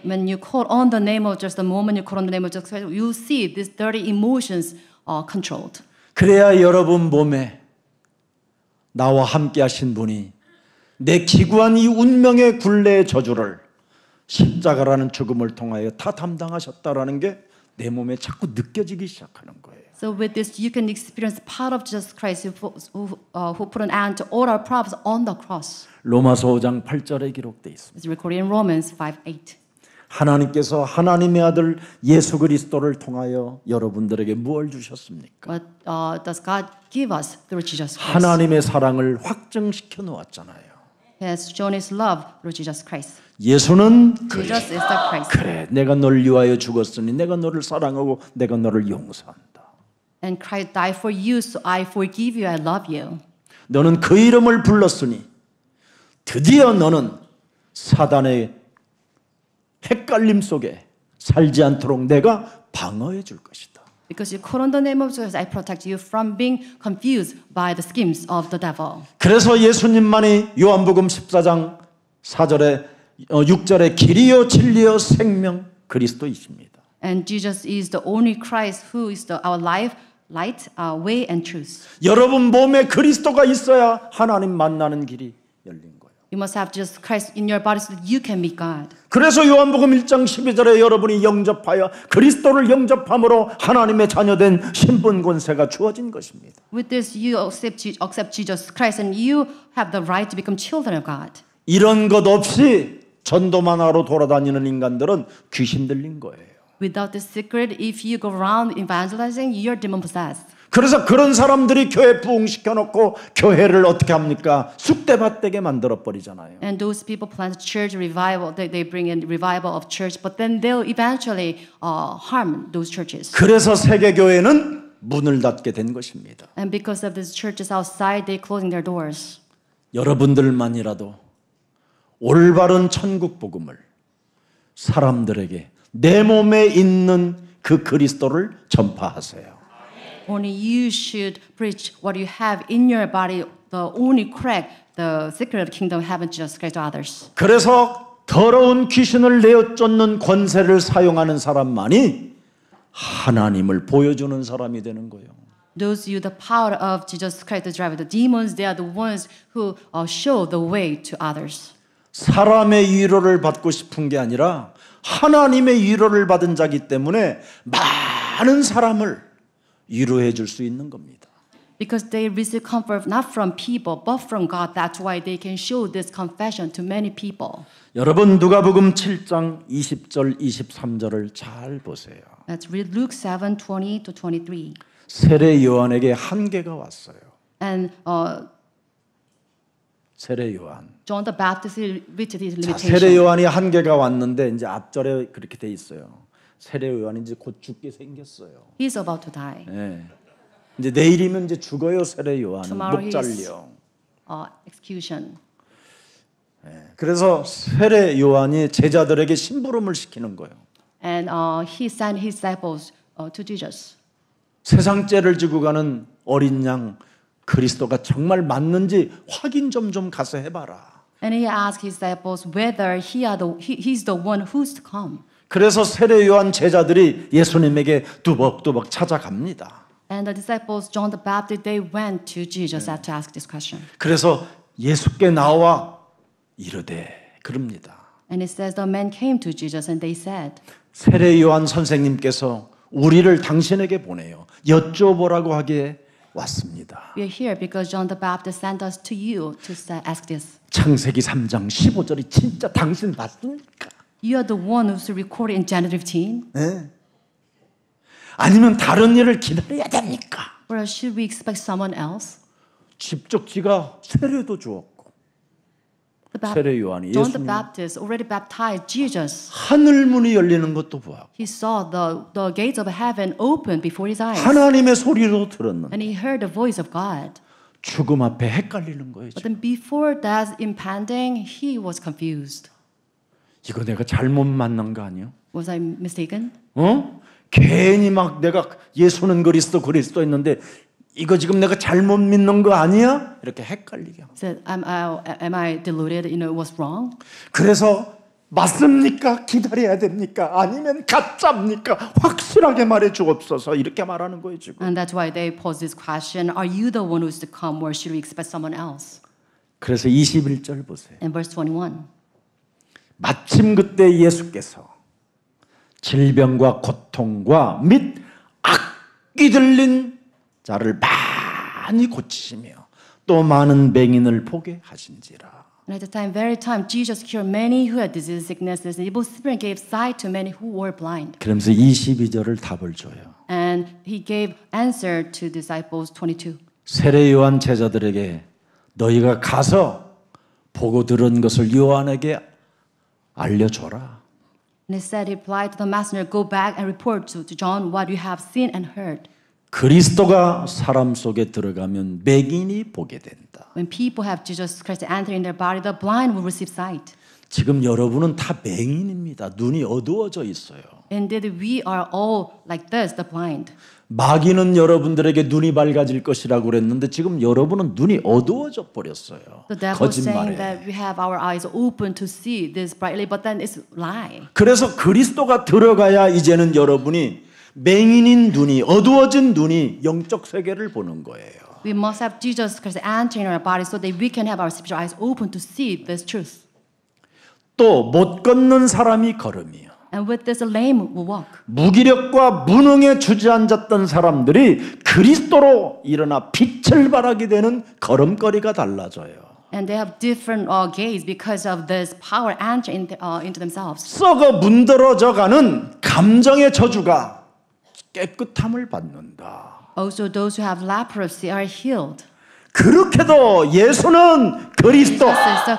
When you call on the name of Jesus, the moment you call on the name of Jesus Christ, you see these dirty emotions are controlled. 그래야 여러분 몸에 나와 함께 하신 분이 내 기구한 이 운명의 굴레의 저주를 십자가라는 죽음을 통하여 다 담당하셨다라는 게 내 몸에 자꾸 느껴지기 시작하는 거예요. So with this, you can experience part of Jesus Christ who put an end to all our problems on the cross. 로마서 5장 8절에 기록되어 있습니다. It's recorded in Romans 5:8. 하나님께서 하나님의 아들 예수 그리스도를 통하여 여러분들에게 무엇을 주셨습니까? What does God give us through Jesus Christ? 하나님의 사랑을 확증시켜 놓았잖아요. He has shown His love through Jesus Christ. 예수는 Jesus is the Christ. 그래 내가 너를 위하여 죽었으니 내가 너를 사랑하고 내가 너를 용서한다. And Christ died for you, so I forgive you, I love you. 너는 그 이름을 불렀으니 드디어 너는 사단의 헷갈림 속에 살지 않도록 내가 방어해 줄 것이다. Because you call on the name of Jesus, I protect you from being confused by the schemes of the devil. 그래서 예수님만이 요한복음 14장 4절에 6절에 길이요 진리요 생명 그리스도이십니다. And Jesus is the only Christ who is our life, light, way, and truth. 여러분 몸에 그리스도가 있어야 하나님 만나는 길이 열린 거예요. You must have Jesus Christ in your body so that you can meet God. 그래서 요한복음 1장 12절에 여러분이 영접하여 그리스도를 영접함으로 하나님의 자녀된 신분 권세가 주어진 것입니다. With this, you accept Jesus Christ and you have the right to become children of God. 이런 것 없이 전도만 하러 돌아다니는 인간들은 귀신 들린 거예요. Without this secret, if you go around evangelizing, you're demon possessed. 그래서 그런 사람들이 교회 부흥시켜 놓고 교회를 어떻게 합니까? 쑥대밭되게 만들어 버리잖아요. And those people plant church revival. They bring in revival of church, but then they'll eventually harm those churches. 그래서 세계 교회는 문을 닫게 된 것입니다. And because of these churches outside, they're closing their doors. 여러분들만이라도 올바른 천국 복음을 사람들에게 내 몸에 있는 그 그리스도를 전파하세요. Only you should preach what you have in your body, the only correct, the secret of the kingdom of heaven, Jesus Christ to others. 그래서 더러운 귀신을 내어 쫓는 권세를 사용하는 사람만이 하나님을 보여주는 사람이 되는 거예요. Those who the power of Jesus Christ to drive the demons, they are the ones who show the way to others. 사람의 위로를 받고 싶은 게 아니라 하나님의 위로를 받은 자기 때문에 많은 사람을 위로해 줄 수 있는 겁니다. Because they receive comfort not from people, but from God. That's why they can show this confession to many people. 여러분 누가복음 7장 20절 23절을 잘 보세요. Let's read Luke 7:20 to 23. 세례 요한에게 한계가 왔어요. And 세례 요한. John the Baptist reached his 자, limitation. 세례 요한이 한계가 왔는데 이제 앞절에 그렇게 돼 있어요. 세례 요한이 이제 곧 죽게 생겼어요. He's about to die. 네. 이제 내일이면 이제 죽어요. 세례 요한은 Tomorrow 목 he is 잘려. execution. 그래서 세례 요한이 제자들에게 심부름을 시키는 거예요. And he sent his disciples to Jesus. 세상 죄를 지고 가는 어린 양 그리스도가 정말 맞는지 확인 좀 가서 해봐라. And he asked his disciples whether he's the one who's to come. 그래서 세례 요한 제자들이 예수님에게 뚜벅뚜벅 찾아갑니다. And the disciples, John the Baptist, they went to Jesus to ask this question. 그래서 예수께 나와 이르되 그럽니다. And it says the men came to Jesus and they said, 세례 요한 선생님께서 우리를 당신에게 보내요. 여쭤보라고 하기에 왔습니다. we are here because John the Baptist sent us to you to ask this. 창세기 3장 15절이 진짜 당신 맞습니까? You are the one who's recorded in Genesis 15? 네. 아니면 다른 일을 기다려야 됩니까? Or should we expect someone else? 직접 지가 세례도 주었고 세례 요한이 John the 예수님 Baptist already baptized Jesus. 하늘 문이 열리는 것도 보았고 He saw the gates of heaven open before his eyes. 하나님의 소리로 들었는데 And he heard the voice of God. 죽음 앞에 헷갈리는 거예요. But then before that impending, he was confused. 이거 내가 잘못 만난 거 아니야? Was I mistaken? 괜히 막 내가 예수는 그리스도 했는데 이거 지금 내가 잘못 믿는 거 아니야? 이렇게 헷갈리게 합니다. Said, am I deluded? You know, it was wrong. 그래서 맞습니까? 기다려야 됩니까? 아니면 가짜입니까? 확실하게 말해 주옵소서. 이렇게 말하는 거예요 지금. And that's why they pose this question: Are you the one who's to come, or should we expect someone else? 그래서 21절 보세요. In verse 21. 마침 그때 예수께서 질병과 고통과 및 악기 들린 자를 많이 고치시며 또 많은 맹인을 보게 하신지라. And at the very time, Jesus cured many who had diseases, sicknesses, and evil spirit, gave sight to many who were blind. 그러면서 22절을 답을 줘요. And he gave answer to disciples 22. 세례 요한 제자들에게 너희가 가서 보고 들은 것을 요한에게 알려줘라. And he said, he replied to the messenger, go back and report to John what you have seen and heard. 그리스도가 사람 속에 들어가면 맹인이 보게 된다. When people have Jesus Christ entering their body, the blind will receive sight. 지금 여러분은 다 맹인입니다. 눈이 어두워져 있어요. Indeed, we are all like this, the blind. 마귀는 여러분들에게 눈이 밝아질 것이라고 그랬는데 지금 여러분은 눈이 어두워져 버렸어요. The devil is saying 거짓말에. that we have our eyes open to see this brightly, but then it's lie. 그래서 그리스도가 들어가야 이제는 여러분이 맹인인 눈이 어두워진 눈이 영적 세계를 보는 거예요. We must have Jesus Christ entering our body so that we can have our spiritual eyes open to see this truth. 또 못 걷는 사람이 걸음이요. And with this, the lame will walk. 무기력과 무능에 주저앉았던 사람들이 그리스도로 일어나 빛을 발하게 되는 걸음걸이가 달라져요. And they have different gaze because of this power entering into themselves. 썩어 문드러져가는 감정의 저주가 깨끗함을 받는다. Also, those who have leprosy are healed. 그렇게도 예수는 그리스도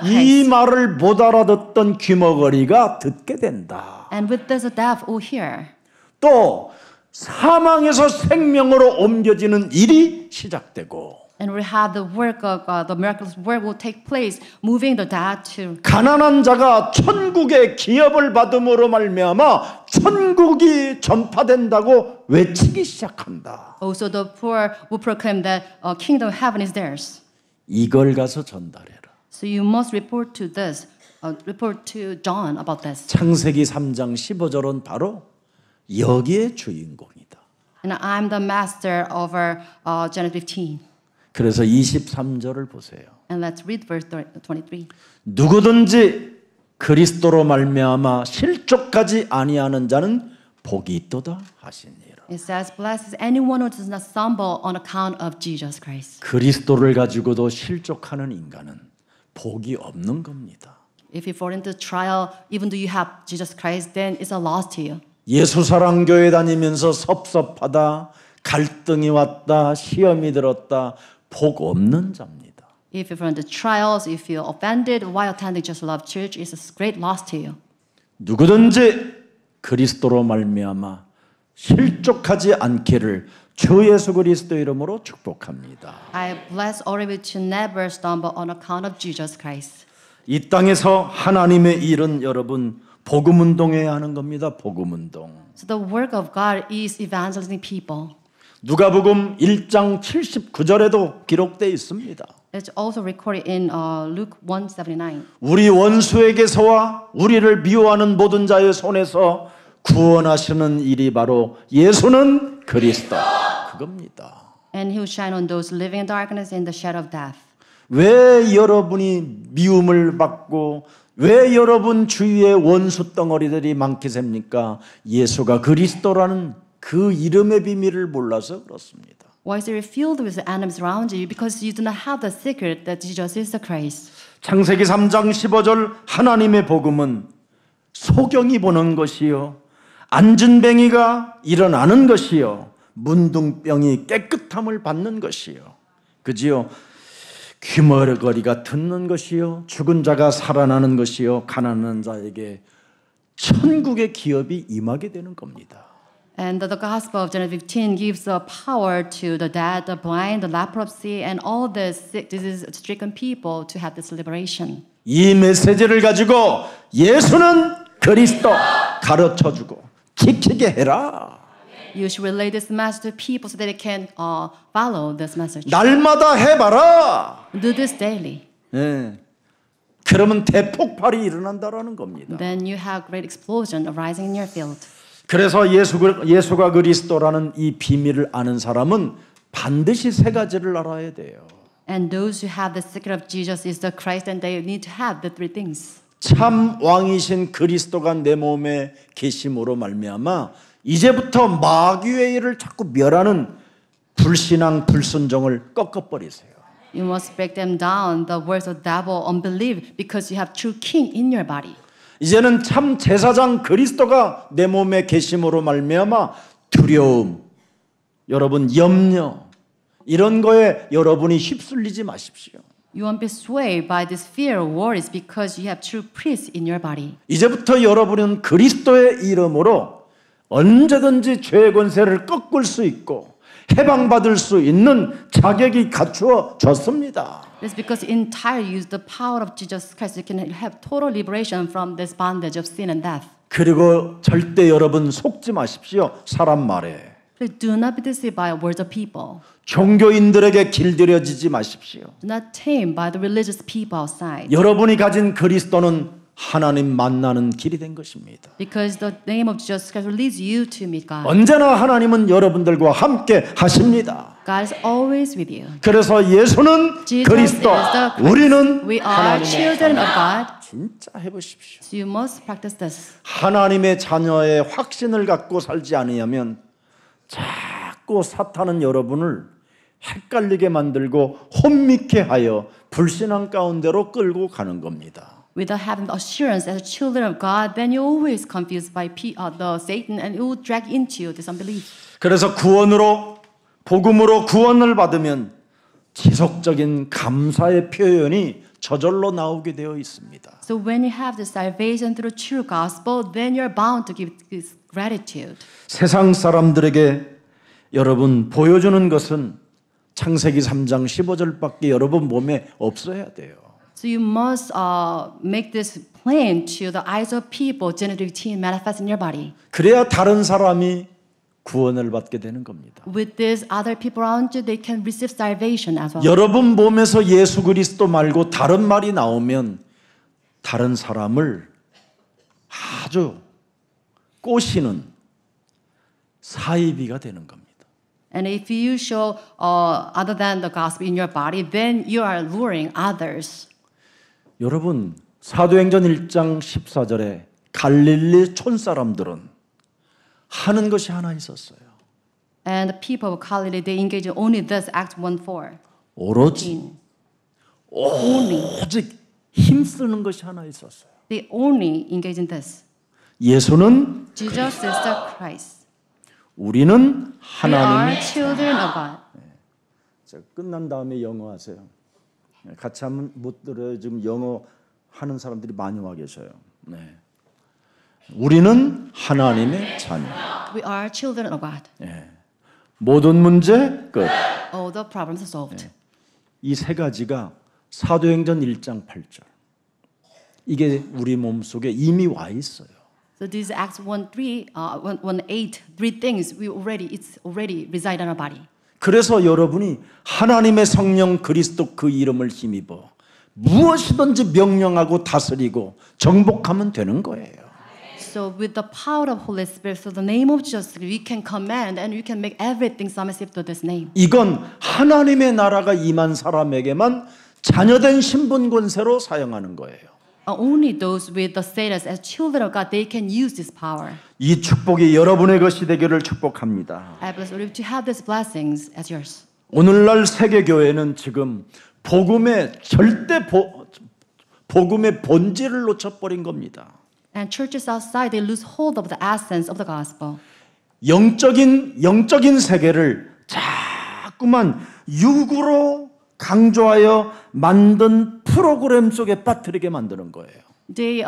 이 말을 못 알아듣던 귀머거리가 듣게 된다. And with this, the deaf will hear. 또 사망에서 생명으로 옮겨지는 일이 시작되고 And we have the work of the miraculous work will take place, moving the dead to. 가난한 자가 천국의 기업을 받음으로 말미암아 천국이 전파된다고 외치기 시작한다. Also, the poor will proclaim that kingdom of heaven is theirs. 이걸 가서 전달해라. So you must report to this, report to John about this. 창세기 3장 15절은 바로 여기에 주인공이다. And I'm the master over Genesis 15. 그래서 23절을 보세요. And let's read verse 23. 누구든지 그리스도로 말미암아 실족하지 아니하는 자는 복이 있도다 하시니라. It says, blessed is anyone who does not stumble on account of Jesus Christ. 그리스도를 가지고도 실족하는 인간은 복이 없는 겁니다. If you fall into trial, even though you have Jesus Christ, then it's a loss to you. 예수사랑교회 다니면서 섭섭하다, 갈등이 왔다, 시험이 들었다, 복 없는 자입니다. If you fall into trials, you feel offended while attending Just Love Church, it's a great loss to you. 누구든지 그리스도로 말미암아 실족하지 않기를 주 예수 그리스도 이름으로 축복합니다. I bless all of you to never stumble on account of Jesus Christ. 이 땅에서 하나님의 일은 여러분 복음 운동해야 하는 겁니다. 복음 운동. So the work of God is evangelizing people. 누가복음 1장 79절에도 기록되어 있습니다. It's also recorded in Luke 1:79. 우리 원수에게서와 우리를 미워하는 모든 자의 손에서 구원하시는 일이 바로 예수는 그리스도 그겁니다. And he will shine on those living in darkness in the shadow of death. 왜 여러분이 미움을 받고 왜 여러분 주위에 원수 덩어리들이 많게 셉니까? 예수가 그리스도라는 그 이름의 비밀을 몰라서 그렇습니다. Why is it filled with enemies around you? Because you do not have the secret that Jesus is the Christ. 창세기 3장 15절 하나님의 복음은 소경이 보는 것이요 안진뱅이가 일어나는 것이요 문둥병이 깨끗함을 받는 것이요 그지요 귀머거리가 듣는 것이요 죽은 자가 살아나는 것이요 가난한 자에게 천국의 기업이 임하게 되는 겁니다. And the gospel of Genesis 15 gives the power to the dead, the blind, the leprosy, and all the sick, disease-stricken people to have this liberation. 이 메시지를 가지고 예수는 그리스도 가르쳐주고 지키게 해라. You should relay this message to people so that they can follow this message. 날마다 해봐라. Do this daily. 예. 그러면 대폭발이 일어난다라는 겁니다. Then you have great explosion arising in your field. 그래서 예수가 그리스도라는 이 비밀을 아는 사람은 반드시 세 가지를 알아야 돼요. And those who have the secret of Jesus is the Christ, and they need to have the three things. 참 왕이신 그리스도가 내 몸에 계심으로 말미암아 이제부터 마귀의 일을 자꾸 멸하는 불신앙, 불순종을 꺾어버리세요. You must break them down, the words of devil, unbelief, because you have true king in your body. 이제는 참 제사장 그리스도가 내 몸에 계심으로 말미암아 두려움, 여러분 염려 이런 거에 여러분이 휩쓸리지 마십시오. You won't be swayed by this fear or worries because you have true peace in your body. 이제부터 여러분은 그리스도의 이름으로 언제든지 죄의 권세를 꺾을 수 있고 해방받을 수 있는 자격이 갖추어졌습니다. It's because entirely use the power of Jesus Christ. You can have total liberation from this bondage of sin and death. 그리고 절대 여러분 속지 마십시오. 사람 말에. Please do not be deceived by words of people. 종교인들에게 길들여지지 마십시오. Do not tamed by the religious people outside. 여러분이 가진 그리스도는 하나님 만나는 길이 된 것입니다. Because the name of Jesus Christ leads you to meet God. 언제나 하나님은 여러분들과 함께 하십니다. God is always with you. 그래서 예수는 Jesus 그리스도, is the Christ. 우리는 We are 하나님의 children of God. 진짜 해보십시오. So you must practice this. 하나님의 자녀의 확신을 갖고 살지 않으면 자꾸 사탄은 여러분을 헷갈리게 만들고 혼미케 하여 불신앙 가운데로 끌고 가는 겁니다. Without having the assurance as children of God, then you're always confused by the Satan, and it will drag into this unbelief. 그래서 복음으로 구원을 받으면 지속적인 감사의 표현이 저절로 나오게 되어 있습니다. So when you have the salvation through true gospel, then you're bound to give this gratitude. 세상 사람들에게 여러분 보여주는 것은 창세기 3장 15절밖에 여러분 몸에 없어야 돼요. So you must make this plain to the eyes of people, Genesis 15 manifest in your body. 그래야 다른 사람이 구원을 받게 되는 겁니다. With this, other people around you, they can receive salvation as well. 여러분 몸에서 예수 그리스도 말고 다른 말이 나오면 다른 사람을 아주 꼬시는 사이비가 되는 겁니다. And if you show other than the gospel in your body, then you are luring others. 여러분 사도행전 1장 14절에 갈릴리 촌사람들은 하는 것이 하나 있었어요. And the people of Galilee, they engage in only this, Acts 1:4. 오직 힘쓰는 것이 하나 있었어요. They only engage in this. 예수는 Jesus is the Christ. 우리는 We are 하나님의 children of God. 자, 끝난 다음에 영어 하세요. 같이 하면 못 들어요. 지금 영어 하는 사람들이 많이 와 계셔요. 네. 우리는 하나님의 자녀. We are children of God. 예. 모든 문제 끝. All the problems are solved. 이 세 가지가 사도행전 1장 8절. 이게 우리 몸속에 이미 와 있어요. So these Acts 1:8, three things it's already reside in our body. 그래서 여러분이 하나님의 성령 그리스도 그 이름을 힘입어 무엇이든지 명령하고 다스리고 정복하면 되는 거예요. So with the power of Holy Spirit, so the name of Jesus, we can command and we can make everything submissive to this name. 이건 하나님의 나라가 임한 사람에게만 자녀된 신분 권세로 사용하는 거예요. Only those with the status as children of God, they can use this power. 이 축복이 여러분의 것이 되기를 축복합니다. I bless you to have these blessings as yours. 오늘날 세계 교회는 지금 복음의 복음의 본질을 놓쳐버린 겁니다. And churches outside, they lose hold of the essence of the gospel. 영적인 세계를 자꾸만 육으로 강조하여 만든 프로그램 속에 빠뜨리게 만드는 거예요. They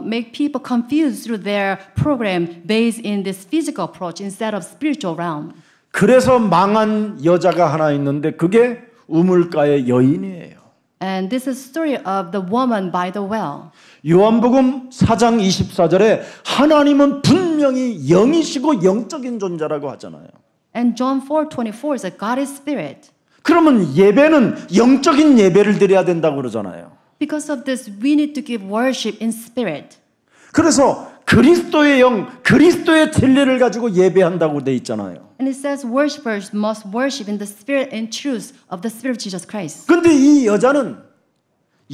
make people confused through their program based in this physical approach instead of spiritual realm. 그래서 망한 여자가 하나 있는데 그게 우물가의 여인이에요. And this is the story of the woman by the well. 요한복음 4장 24절에 하나님은 분명히 영이시고 영적인 존재라고 하잖아요. And John 4:24 says God is spirit. 그러면 예배는 영적인 예배를 드려야 된다고 그러잖아요. Because of this, we need to give worship in spirit. 그래서 그리스도의 영, 그리스도의 진리를 가지고 예배한다고 돼 있잖아요. And it says worshipers must worship in the spirit and truth of the spirit of Jesus Christ. 근데 이 여자는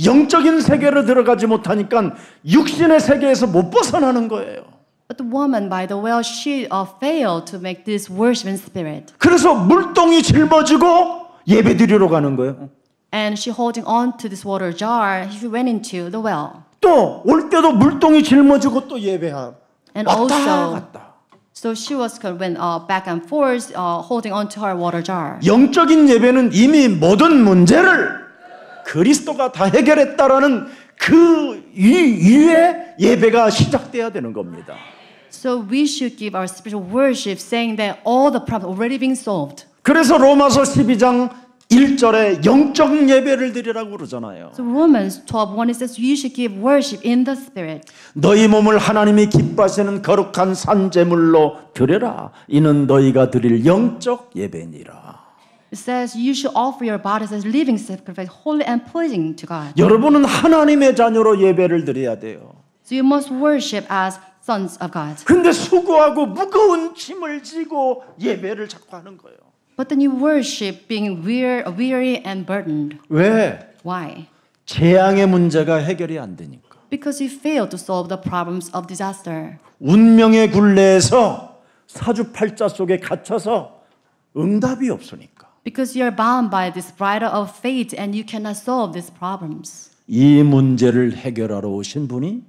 영적인 세계로 들어가지 못하니까 육신의 세계에서 못 벗어나는 거예요. But the woman by the well, she failed to make this worship in spirit. 그래서 물동이 짊어지고 예배드리러 가는 거예요. And she holding on to this water jar, she went into the well. 또 올 때도 물동이 짊어지고 또 예배하. And 왔다 also, 갔다. so she was went back and forth, holding on to her water jar. 영적인 예배는 이미 모든 문제를 그리스도가 다 해결했다라는 그 이후에 예배가 시작돼야 되는 겁니다. So we should give our spiritual worship, saying that all the problems already being solved. 그래서 로마서 12장 1절에 영적 예배를 드리라고 그러잖아요. So Romans 12:1 it says you should give worship in the spirit. 너희 몸을 하나님이 기뻐하시는 거룩한 산제물로 드려라. 이는 너희가 드릴 영적 예배니라. It says you should offer your bodies as living sacrifice, holy and pleasing to God. 여러분은 하나님의 자녀로 예배를 드려야 돼요. So you must worship as sons of God. 근데 수고하고 무거운 짐을 지고 예배를 자꾸 하는 거예요. But then you worship being weary and burdened. 왜? Why? 재앙의 문제가 해결이 안 되니까. Because you fail to solve the problems of disaster. 운명의 굴레에서 사주팔자 속에 갇혀서 응답이 없으니까. Because you are bound by this bridle of fate and you cannot solve these problems. 이 문제를 해결하러 오신 분이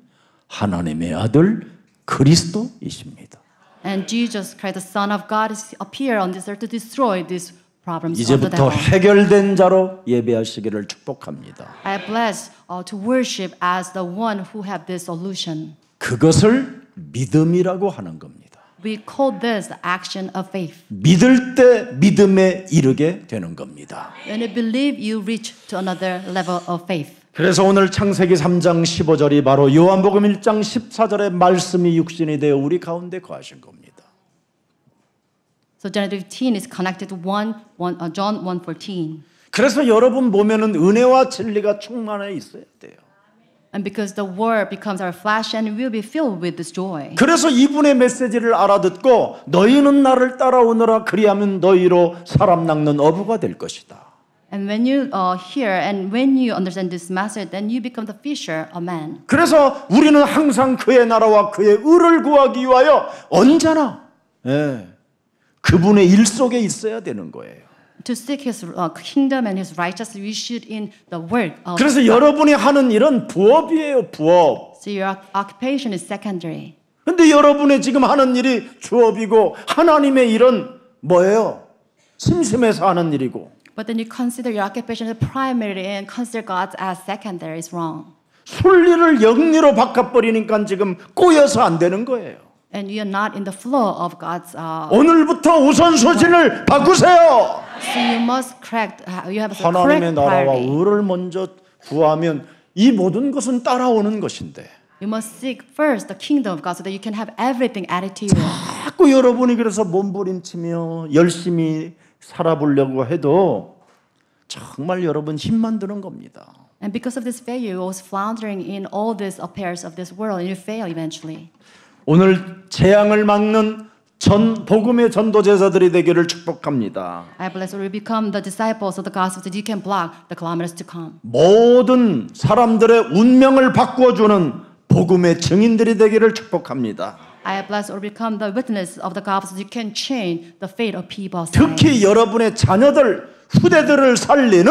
하나님의 아들 그리스도이십니다. And Jesus Christ, the Son of God, is appear on this earth to destroy these problems of the 이제부터 devil. 해결된 자로 예배하시기를 축복합니다. I bless to worship as the one who have this solution. 그것을 믿음이라고 하는 겁니다. We call this the action of faith. 믿을 때 믿음에 이르게 되는 겁니다. When you believe, you reach to another level of faith. 그래서 오늘 창세기 3장 15절이 바로 요한복음 1장 14절의 말씀이 육신이 되어 우리 가운데 거하신 겁니다. So Genesis 15 is connected to John 1:14. 그래서 여러분 보면은 은혜와 진리가 충만해 있어야 돼요. And because the word becomes our flesh and we'll be filled with this joy. 그래서 이분의 메시지를 알아듣고 너희는 나를 따라오너라 그리하면 너희로 사람 낚는 어부가 될 것이다. And when you hear and when you understand this message, then you become the fisher of men. 그래서 우리는 항상 그의 나라와 그의 의를 구하기 위하여 언제나 그분의 일 속에 있어야 되는 거예요. To seek His kingdom and His righteousness, we should in the work of. 그래서 여러분이 하는 일은 부업이에요, 부업. So your occupation is secondary. 근데 여러분의 지금 하는 일이 주업이고 하나님의 일은 뭐예요? 심심해서 하는 일이고. But then you consider your occupation as primary and consider God as secondary is wrong. 순리를 영리로 바꿔버리니까 지금 꼬여서 안 되는 거예요. And you are not in the flow of God's. 오늘부터 우선순위를 바꾸세요. So you must correct. You have to 하나님의 correct 나라와 priority. 의를 먼저 구하면 이 모든 것은 따라오는 것인데 You must seek first the kingdom of God so that you can have everything added to you. 자꾸 여러분이 그래서 몸부림치며 열심히 살아보려고 해도 정말 여러분 힘만 드는 겁니다. And because of this failure, you was floundering in all these affairs of this world, and you fail eventually. 오늘 재앙을 막는 복음의 전도제자들이 되기를 축복합니다. I bless you will become the disciples of the gospel, so that you can block the calamities to come. 모든 사람들의 운명을 바꾸어주는 복음의 증인들이 되기를 축복합니다. I bless or become the witness of the gospel, so you can change the fate of people's lives. 특히 여러분의 자녀들, 후대들을 살리는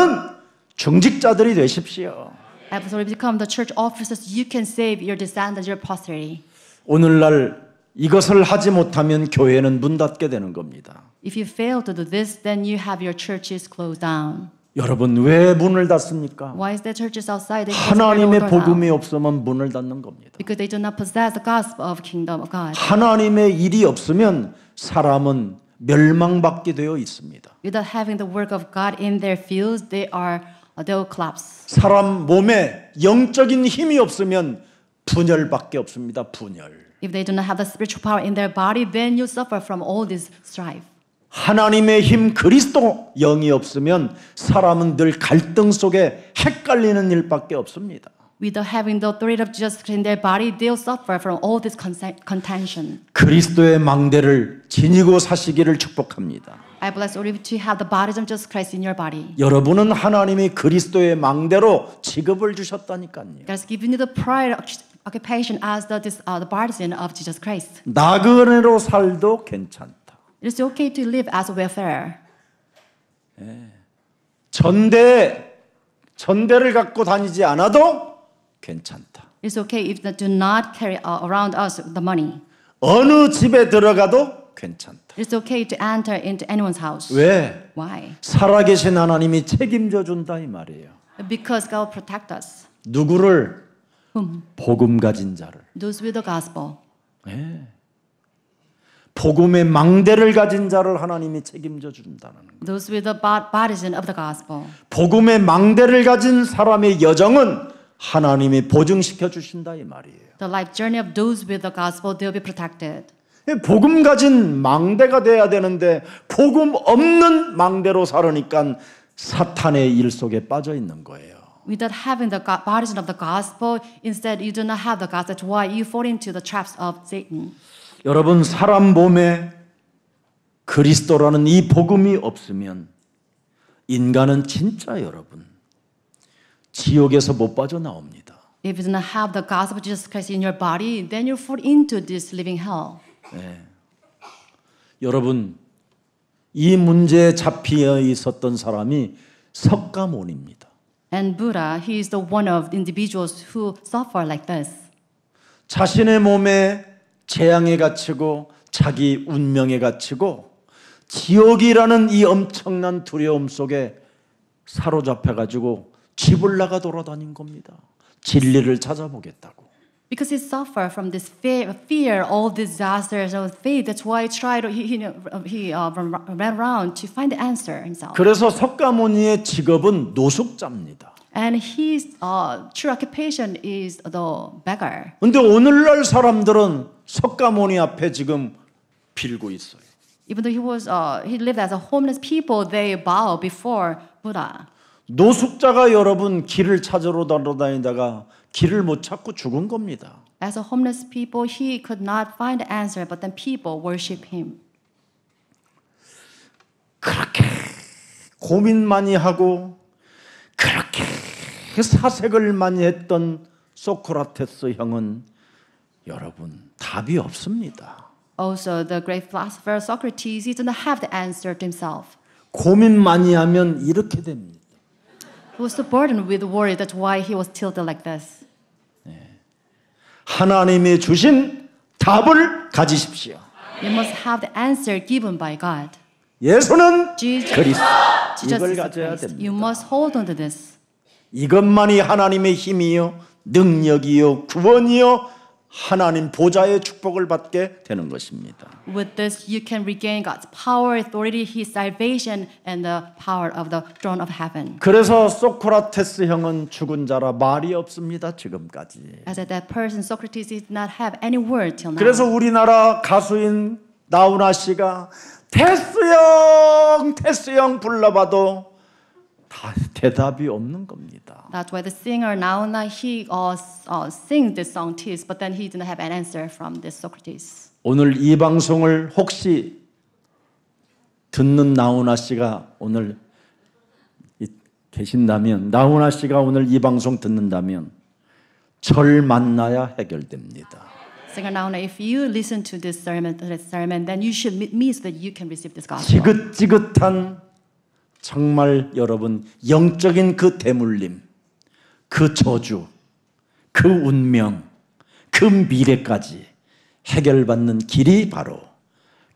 중직자들이 되십시오. I bless or become the church officers, so you can save your descendants, your posterity. 오늘날 이것을 하지 못하면 교회는 문 닫게 되는 겁니다. If you fail to do this, then you have your churches closed down. 여러분 왜 문을 닫습니까? Why is the churches outside? They close their 하나님의 door now. 복음이 없으면 문을 닫는 겁니다. Because they do not possess the gospel of kingdom of God. 하나님의 일이 없으면 사람은 멸망받게 되어 있습니다. Without having the work of God in their fields, they will collapse. 사람 몸에 영적인 힘이 없으면 분열밖에 없습니다. 분열. If they do not have the spiritual power in their body, then you suffer from all this strife. 하나님의 힘 그리스도 영이 없으면 사람은 늘 갈등 속에 헷갈리는 일밖에 없습니다. Without having the authority of Jesus Christ in their body, they'll suffer from all this contention. 그리스도의 망대를 지니고 사시기를 축복합니다. I bless all of you to have the bodies of Jesus Christ in your body. 여러분은 하나님이 그리스도의 망대로 직업을 주셨다니까요. God has given you the pride occupation as the partisan of Jesus Christ. 나그네로 살도 괜찮다. It is okay to live as a wayfarer. 전대를 갖고 다니지 않아도 괜찮다. It's okay if they do not carry around us the money. 어느 집에 들어가도 괜찮다. It's okay to enter into anyone's house. 왜? Why? 살아계신 하나님이 책임져 준다 이 말이에요. Because God will protect us. 누구를? Whom? 복음 가진 자를. Those with the gospel. 복음의 망대를 가진 자를 하나님이 책임져 준다는 거예요. Those with the partisan of the gospel. 복음의 망대를 가진 사람의 여정은 하나님이 보증시켜 주신다 이 말이에요. The life journey of those with the gospel, they'll be protected. 복음 가진 망대가 돼야 되는데 복음 없는 망대로 살으니까 사탄의 일 속에 빠져 있는 거예요. Without having the partisan of the gospel, instead you do not have the gospel. That's why you fall into the traps of Satan. 여러분 사람 몸에 그리스도라는 이 복음이 없으면 인간은 진짜 여러분 지옥에서 못 빠져나옵니다. If you do not have the gospel of Jesus Christ in your body, then you fall into this living hell. 여러분 이 문제에 잡혀 있었던 사람이 석가모니입니다. And Buddha, he is the one of the individuals who suffer like this. 자신의 몸에 재앙에 갇히고 자기 운명에 갇히고 지옥이라는 이 엄청난 두려움 속에 사로잡혀 가지고 집을 나가 돌아다닌 겁니다. 진리를 찾아보겠다고. Because he suffered from this fear, all disasters of faith. That's why he ran around to find the answer himself. 그래서 석가모니의 직업은 노숙자입니다. And his true occupation is the beggar. 근데 오늘날 사람들은 석가모니 앞에 지금 빌고 있어요. Even though he lived as a homeless people, they bow before Buddha. 노숙자가 여러분 길을 찾으러 돌아다니다가 길을 못 찾고 죽은 겁니다. As a homeless people, he could not find the answer, but then people worship him. 그렇게 고민 많이 하고 그렇게 사색을 많이 했던 소크라테스 형은 여러분 답이 없습니다. Also, the great philosopher Socrates, he did not have the answer to himself. 고민 많이 하면 이렇게 됩니다. He was so burdened with worry. That's why he was tilted like this. 하나님이 주신 답을 가지십시오. You must have the answer given by God. 예수는 Jesus, 그리스도. Jesus 이걸 is the 가져야 Christ. 됩니다. You must hold on to this. 이것만이 하나님의 힘이요, 능력이요, 구원이요, 하나님 보좌의 축복을 받게 되는 것입니다. With this, you can regain God's power, authority, His salvation, and the power of the throne of heaven. 그래서 소크라테스 형은 죽은 자라 말이 없습니다. 지금까지. As that person, Socrates, did not have any word till now. 그래서 우리나라 가수인 나훈아 씨가 테스 형 불러봐도 다 대답이 없는 겁니다. That's why the singer now he sings this song Tis, but then he didn't have an answer from this Socrates. 오늘 이 방송을 혹시 듣는 나훈아 씨가 오늘 계신다면, 나훈아 씨가 오늘 이 방송 듣는다면 절 만나야 해결됩니다. Singer now, if you listen to this sermon, then you should meet me so that you can receive this gospel. 지긋지긋한 정말 여러분 영적인 그 대물림, 그 저주, 그 운명, 그 미래까지 해결받는 길이 바로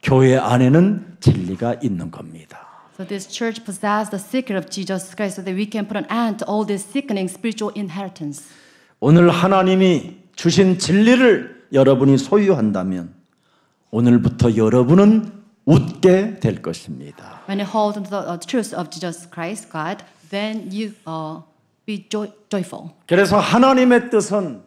교회 안에는 진리가 있는 겁니다. So this church possesses the secret of Jesus Christ so that we can put an end to all this sickening spiritual inheritance. 오늘 하나님이 주신 진리를 여러분이 소유한다면 오늘부터 여러분은 웃게 될 것입니다. When you hold on to the truth of Jesus Christ, God, then you be joyful. 그래서 하나님의 뜻은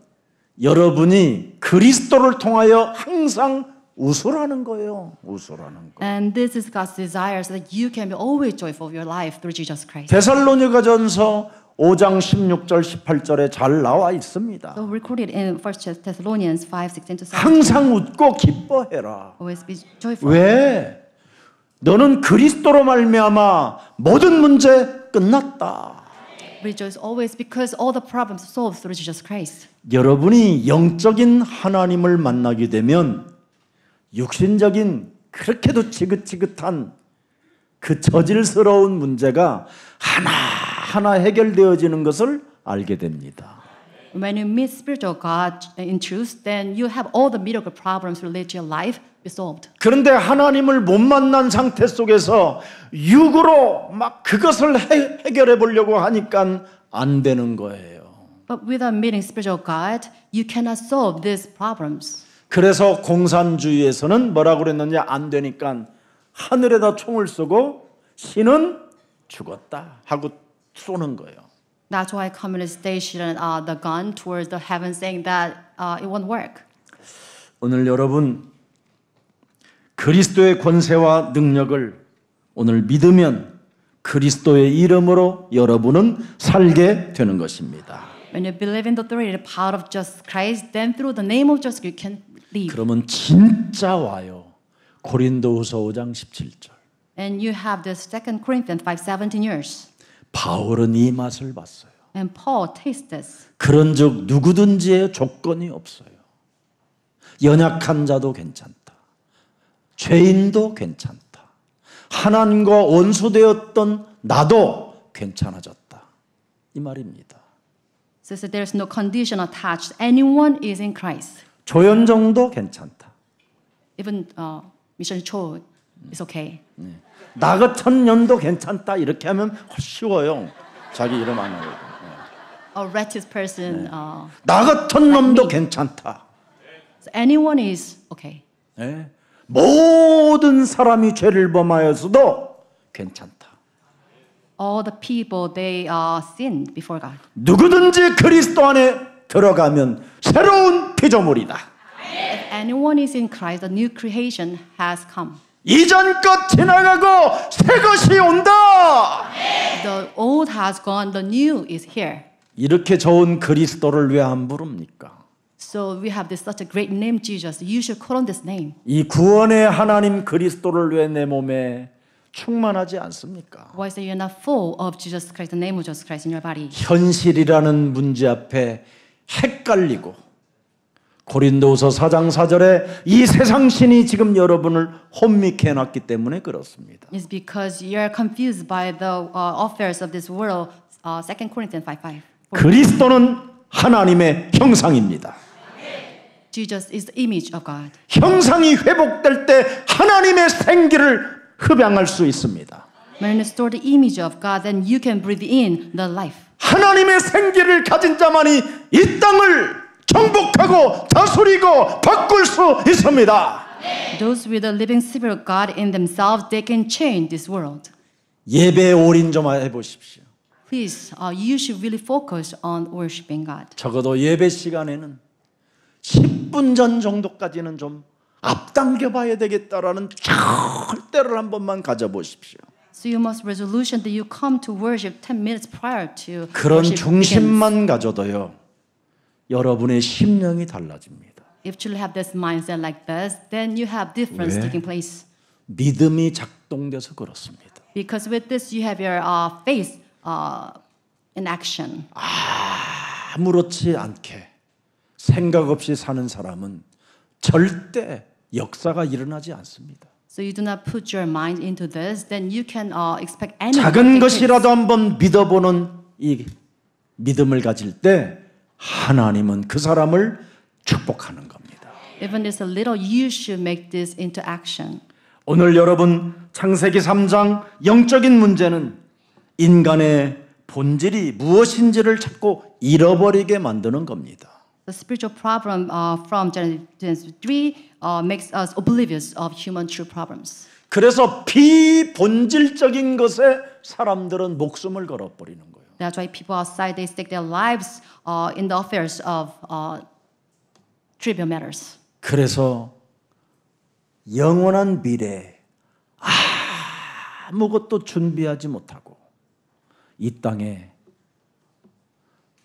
여러분이 그리스도를 통하여 항상 웃으라는 거예요. 웃으라는 거. And this is God's desire so that you can be always joyful of your life through Jesus Christ. 데살로니가전서 5장 16절 18절에 잘 나와 있습니다. So recorded in 1 Thessalonians 5:16-17. 항상 웃고 기뻐해라. Always be joyful. 왜? 너는 그리스도로 말미암아 모든 문제 끝났다. Rejoice always because all the problems are solved through Jesus Christ. 여러분이 영적인 하나님을 만나게 되면 육신적인 그렇게도 지긋지긋한 그 저질스러운 문제가 하나하나 해결되어지는 것을 알게 됩니다. When you meet spiritual God in truth, then you have all the miracle problems related to your life be solved. 그런데 하나님을 못 만난 상태 속에서 육으로 막 그것을 해결해 보려고 하니까 안 되는 거예요. But without meeting spiritual God, you cannot solve these problems. 그래서 공산주의에서는 뭐라고 그랬느냐, 안 되니까 하늘에다 총을 쏘고 신은 죽었다 하고 쏘는 거예요. That's why communists station the gun towards the heaven, saying that it won't work. 오늘 여러분 그리스도의 권세와 능력을 오늘 믿으면 그리스도의 이름으로 여러분은 살게 되는 것입니다. When you believe in the authority and power of Jesus Christ, then through the name of Jesus you can live. 그러면 진짜 와요. 고린도후서 5장 17절. And you have this 2 Corinthians 5:17 years. 바울은 이 맛을 봤어요. And Paul tastes this. 그런즉 누구든지의 조건이 없어요. 연약한 자도 괜찮다. 죄인도 괜찮다. 하나님과 원수되었던 나도 괜찮아졌다. 이 말입니다. So there's no condition attached. Anyone is in Christ. 조현정도 괜찮다. Even Mission Cho is okay. 나그천년도 괜찮다. 이렇게 하면 쉬워요. 자기 이름 안 하고. A wretched person. 나그천놈도 괜찮다. So anyone is okay. 네. 모든 사람이 죄를 범하여서도 괜찮다. All the people they sinned before God. 누구든지 그리스도 안에 들어가면 새로운 피조물이다. If anyone is in Christ, the new creation has come. 이전 것 지나가고 새 것이 온다. The old has gone, the new is here. 이렇게 좋은 그리스도를 왜 안 부릅니까? So we have this such a great name, Jesus. You should call on this name. 이 구원의 하나님 그리스도를 왜 내 몸에 충만하지 않습니까? Why is it you're not full of Jesus Christ, the name of Jesus Christ in your body? 현실이라는 문제 앞에 헷갈리고 고린도후서 4장 4절에 이 세상 신이 지금 여러분을 혼미케 해놨기 때문에 그렇습니다. It's because you're confused by the affairs of this world. 2 Corinthians 5:5. 그리스도는 하나님의 형상입니다. Jesus is the image of God. 형상이 회복될 때 하나님의 생기를 흡양할 수 있습니다. When you restore the image of God, then you can breathe in the life. 하나님의 생기를 가진 자만이 이 땅을 정복하고 다스리고 바꿀 수 있습니다. Those with the living spirit of God in themselves, they can change this world. 예배에 올인 좀 해보십시오. Please, you should really focus on worshiping God. 적어도 예배 시간에는 10분 전 정도까지는 좀 앞당겨 봐야 되겠다라는 절대를 한 번만 가져보십시오. So you must resolution that you come to worship 10 minutes prior to 그런 worship begins. 중심만 가져도요, 여러분의 심령이 달라집니다. If you have this mindset like this, then you have difference 왜? taking place. 믿음이 작동돼서 그렇습니다. Because with this, you have your faith in action. 아무렇지 않게 생각 없이 사는 사람은 절대 역사가 일어나지 않습니다. So you do not put your mind into this, then you can expect any. 작은 것이라도 한번 믿어보는 이 믿음을 가질 때 하나님은 그 사람을 축복하는 겁니다. Even it's a little, you should make this into action. 오늘 여러분 창세기 3장 영적인 문제는 인간의 본질이 무엇인지를 자꾸 잃어버리게 만드는 겁니다. The spiritual problem from Genesis 3 makes us oblivious of human true problems. 그래서 비본질적인 것에 사람들은 목숨을 걸어버리는 거예요. That's why people outside they stake their lives in the affairs of trivial matters. 그래서 영원한 미래에 아무것도 준비하지 못하고 이 땅에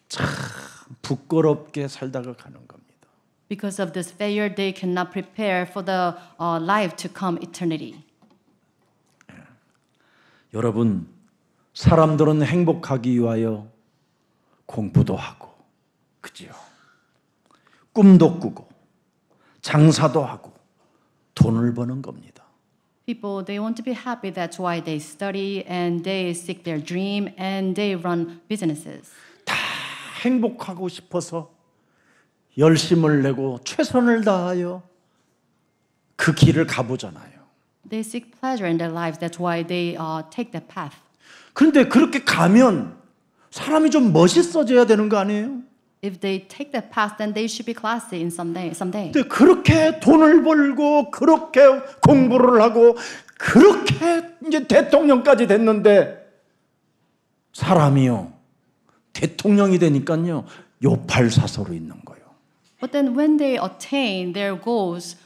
참 부끄럽게 살다가 가는 겁니다. Because of this failure, they cannot prepare for the life to come eternity. 여러분, 사람들은 행복하기 위하여 공부도 하고, 그지요? 꿈도 꾸고, 장사도 하고, 돈을 버는 겁니다. People, they want to be happy. That's why they study and they seek their dream and they run businesses. 다 행복하고 싶어서 열심을 내고 최선을 다하여 그 길을 가보잖아요. They seek pleasure in their lives. That's why they take that path. 그런데 그렇게 가면 사람이 좀 멋있어져야 되는 거 아니에요? If they take that path, then they should be classy in someday. 근데 그렇게 돈을 벌고 그렇게 공부를 하고 그렇게 이제 대통령까지 됐는데 사람이요 대통령이 되니까요 요팔사서로 있는 거예요. But then when they attain their goals,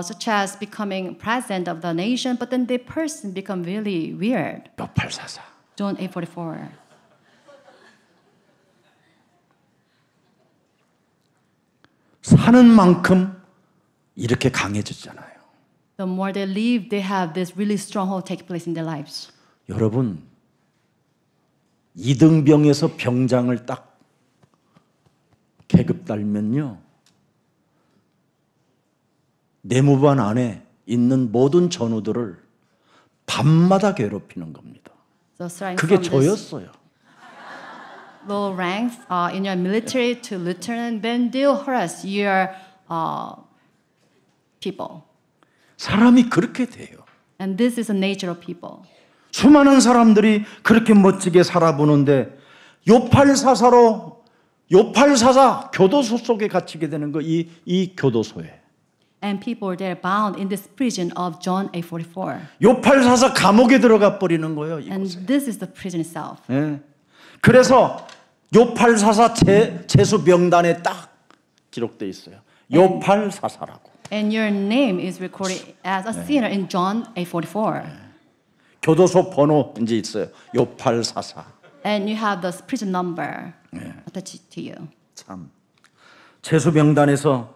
such as becoming president of the nation, but then the person become really weird. 요팔사사. John 8:44. 사는 만큼 이렇게 강해지잖아요. The more they live, they have this really stronghold take place in their lives. 여러분 이등병에서 병장을 딱 계급 달면요 내무반 안에 있는 모든 전우들을 밤마다 괴롭히는 겁니다. So starting 그게 from this 저였어요. low ranks in your military to lieutenant, then they'll harass your people. 사람이 그렇게 돼요. And this is the nature of people. 수많은 사람들이 그렇게 멋지게 살아보는데 요팔사사 교도소 속에 갇히게 되는 거 이 교도소에. And people, they're bound in this prison of John 8:44. 요팔사사 감옥에 들어가 버리는 거예요. 이곳에. And this is the prison itself. 예. 그래서 요팔사사 제수 명단에 딱 기록돼 있어요. 요팔사사라고. And your name is recorded as a sinner in John 8:44. 교도소 번호 이제 있어요. 요팔사사. And you have the prison number attached to you. 참 제수 명단에서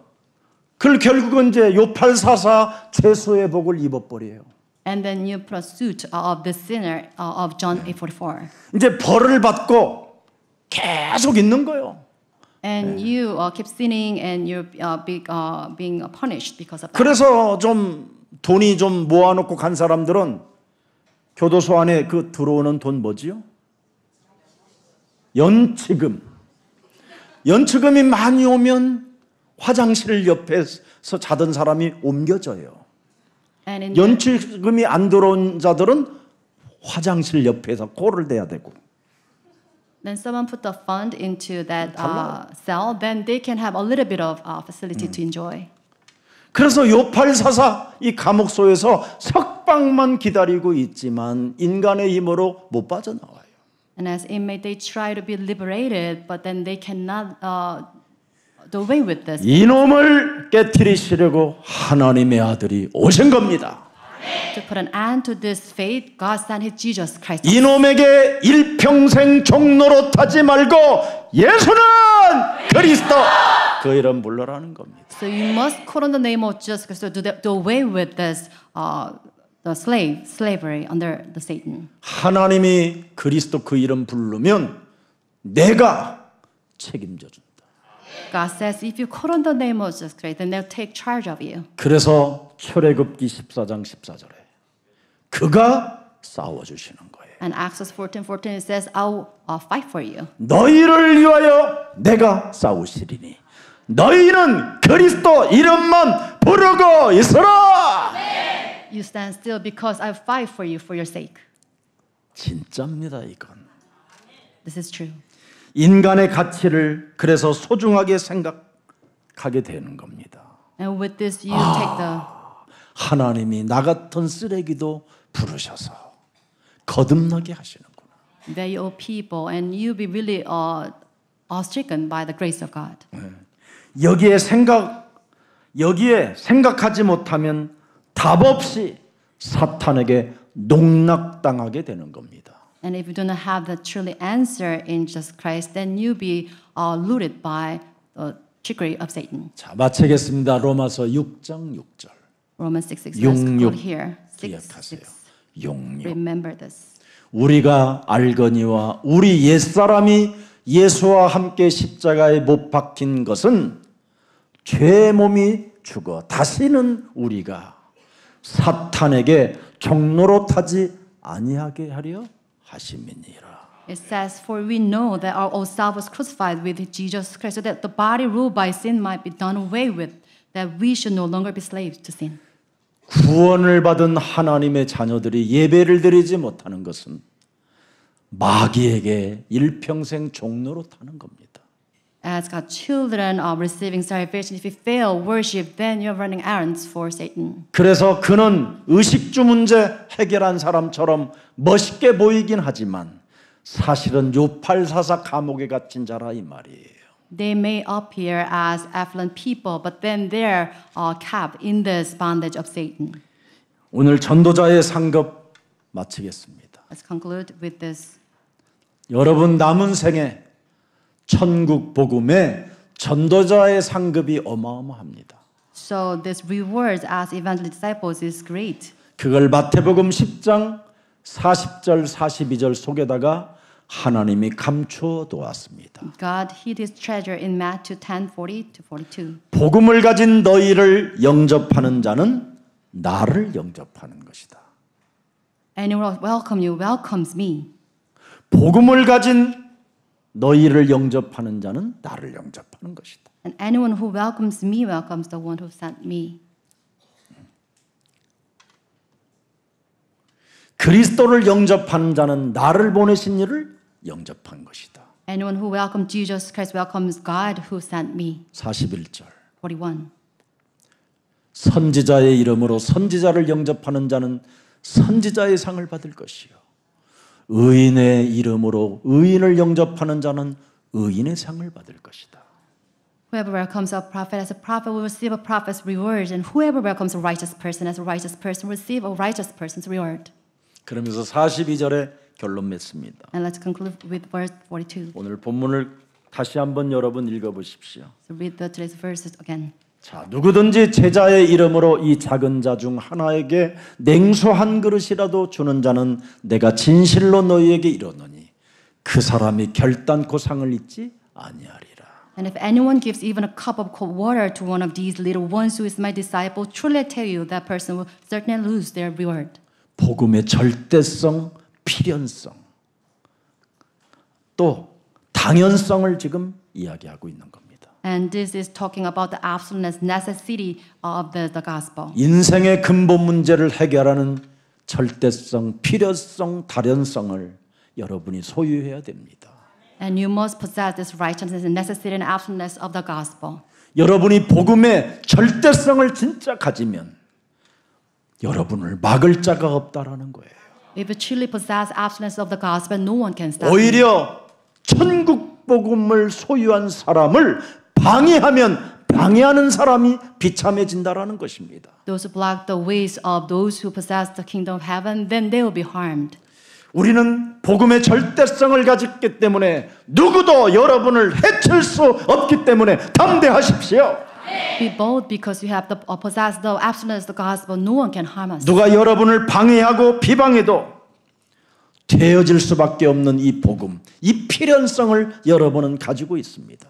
그 결국은 이제 요팔사사 죄수의 복을 입어버려요. And then you put a suit of the sinner of John 8:44. 이제 벌을 받고 계속 있는 거예요. And you keep sinning and you're being punished because of that. 그래서 좀 돈이 좀 모아놓고 간 사람들은 교도소 안에 그 들어오는 돈 뭐지요? 연치금. 연치금이 많이 오면 화장실 옆에서 자던 사람이 옮겨져요. And in 연치금이 안 들어온 자들은 화장실 옆에서 꼴을 대야 되고. then someone put the fund into that cell, then they can have a little bit of facility to enjoy. 그래서 요팔사사 이 감옥소에서 석방만 기다리고 있지만 인간의 힘으로 못 빠져나와요. And as inmate, they try to be liberated, but then they cannot do away with this. 이놈을 깨트리시려고 하나님의 아들이 오신 겁니다. To put an end to this fate, God sent His Jesus Christ. 이놈에게 일평생 종로로 타지 말고 예수는 그리스도 그 이름 불러라는 겁니다. So you must call on the name of Jesus Christ to do away with this the slavery under the Satan. 하나님이 그리스도 그 이름 부르면 내가 책임져 준다. God says, if you call on the name of Jesus Christ, then they'll take charge of you. 그래서 출애굽기 14장 14절에 그가 싸워주시는 거예요. And Acts 14:14 it says, I'll fight for you. 너희를 위하여 내가 싸우시리니 너희는 그리스도 이름만 부르고 있으라. You stand still because I fight for you for your sake. 진짜입니다 이건. This is true. 인간의 가치를 그래서 소중하게 생각하게 되는 겁니다. And with this, you take the 하나님이 나 같은 쓰레기도 부르셔서 거듭나게 하시는구나. very old people, and you be really stricken by the grace of God. 여기에 생각 여기에 생각하지 못하면 답 없이 사탄에게 농락당하게 되는 겁니다. And if you do not have the truly answer in Jesus Christ, then you be lured by the trickery of Satan. 자, 마치겠습니다. 로마서 6장 6절. Romans 6:6. Let's 용육 quote here. 6:6. 기억하세요. 용육. Remember this. 우리가 알거니와 우리 옛사람이 예수와 함께 십자가에 못 박힌 것은 죄의 몸이 죽어 다시는 우리가 사탄에게 종노릇하지 아니하게 하려 하심이니라. It says, "For we know that our old self was crucified with Jesus Christ, so that the body ruled by sin might be done away with, that we should no longer be slaves to sin." 구원을 받은 하나님의 자녀들이 예배를 드리지 못하는 것은 마귀에게 일평생 종노릇하는 겁니다. As God's children are receiving salvation, if you fail worship, then you're running errands for Satan. 그래서 그는 의식주 문제 해결한 사람처럼 멋있게 보이긴 하지만 사실은 요팔사사 감옥에 갇힌 자라 이 말이에요. They may appear as affluent people, but then they're kept in this bondage of Satan. 오늘 전도자의 상급 마치겠습니다. Let's conclude with this. 여러분 남은 생에 천국 복음에 전도자의 상급이 어마어마합니다. So this reward as evangelist disciples is great. 그걸 마태복음 10장 40절 42절 속에다가 하나님이 감추어 두었습니다. God hid his treasure in Matthew 10:40-42. 복음을 가진 너희를 영접하는 자는 나를 영접하는 것이다. Anyone who welcomes you welcomes me. 복음을 가진 너희를 영접하는 자는 나를 영접하는 것이다. And anyone who welcomes me welcomes the one who sent me. 그리스도를 영접하는 자는 나를 보내신 이를 영접한 것이다. Anyone who welcomes Jesus Christ welcomes God who sent me. 41절. 41. 선지자의 이름으로 선지자를 영접하는 자는 선지자의 상을 받을 것이요. 의인의 이름으로 의인을 영접하는 자는 의인의 상을 받을 것이다. Whoever welcomes a prophet as a prophet will receive a prophet's reward, and whoever welcomes a righteous person as a righteous person will receive a righteous person's reward. 그러면서 42절에 결론 맺습니다. And let's conclude with verse 42. 오늘 본문을 다시 한번 여러분 읽어보십시오. So read today's verses again. 자, 누구든지 제자의 이름으로 이 작은 자 중 하나에게 냉수 한 그릇이라도 주는 자는 내가 진실로 너희에게 이르노니 그 사람이 결단코 상을 잊지 아니하리라. And if anyone gives even a cup of cold water to one of these little ones who is my disciple, truly I tell you that person will certainly lose their reward. 복음의 절대성, 필연성, 또 당연성을 지금 이야기하고 있는 겁니다. And this is talking about the absolute necessity of the gospel. 인생의 근본 문제를 해결하는 절대성, 필요성, 다련성을 여러분이 소유해야 됩니다. And you must possess this righteousness and necessity and absoluteness of the gospel. 여러분이 복음의 절대성을 진짜 가지면 여러분을 막을 자가 없다라는 거예요. If you truly possess absoluteness of the gospel, no one can stop you. 오히려 천국 복음을 소유한 사람을 방해하면 방해하는 사람이 비참해진다라는 것입니다. Those who block the ways of those who possess the kingdom of heaven, then they will be harmed. 우리는 복음의 절대성을 가졌기 때문에 누구도 여러분을 해칠 수 없기 때문에 담대하십시오. Be bold because you have the possess the absoluteness of the gospel. No one can harm us. 누가 여러분을 방해하고 비방해도 되어질 수밖에 없는 이 복음, 이 필연성을 여러분은 가지고 있습니다.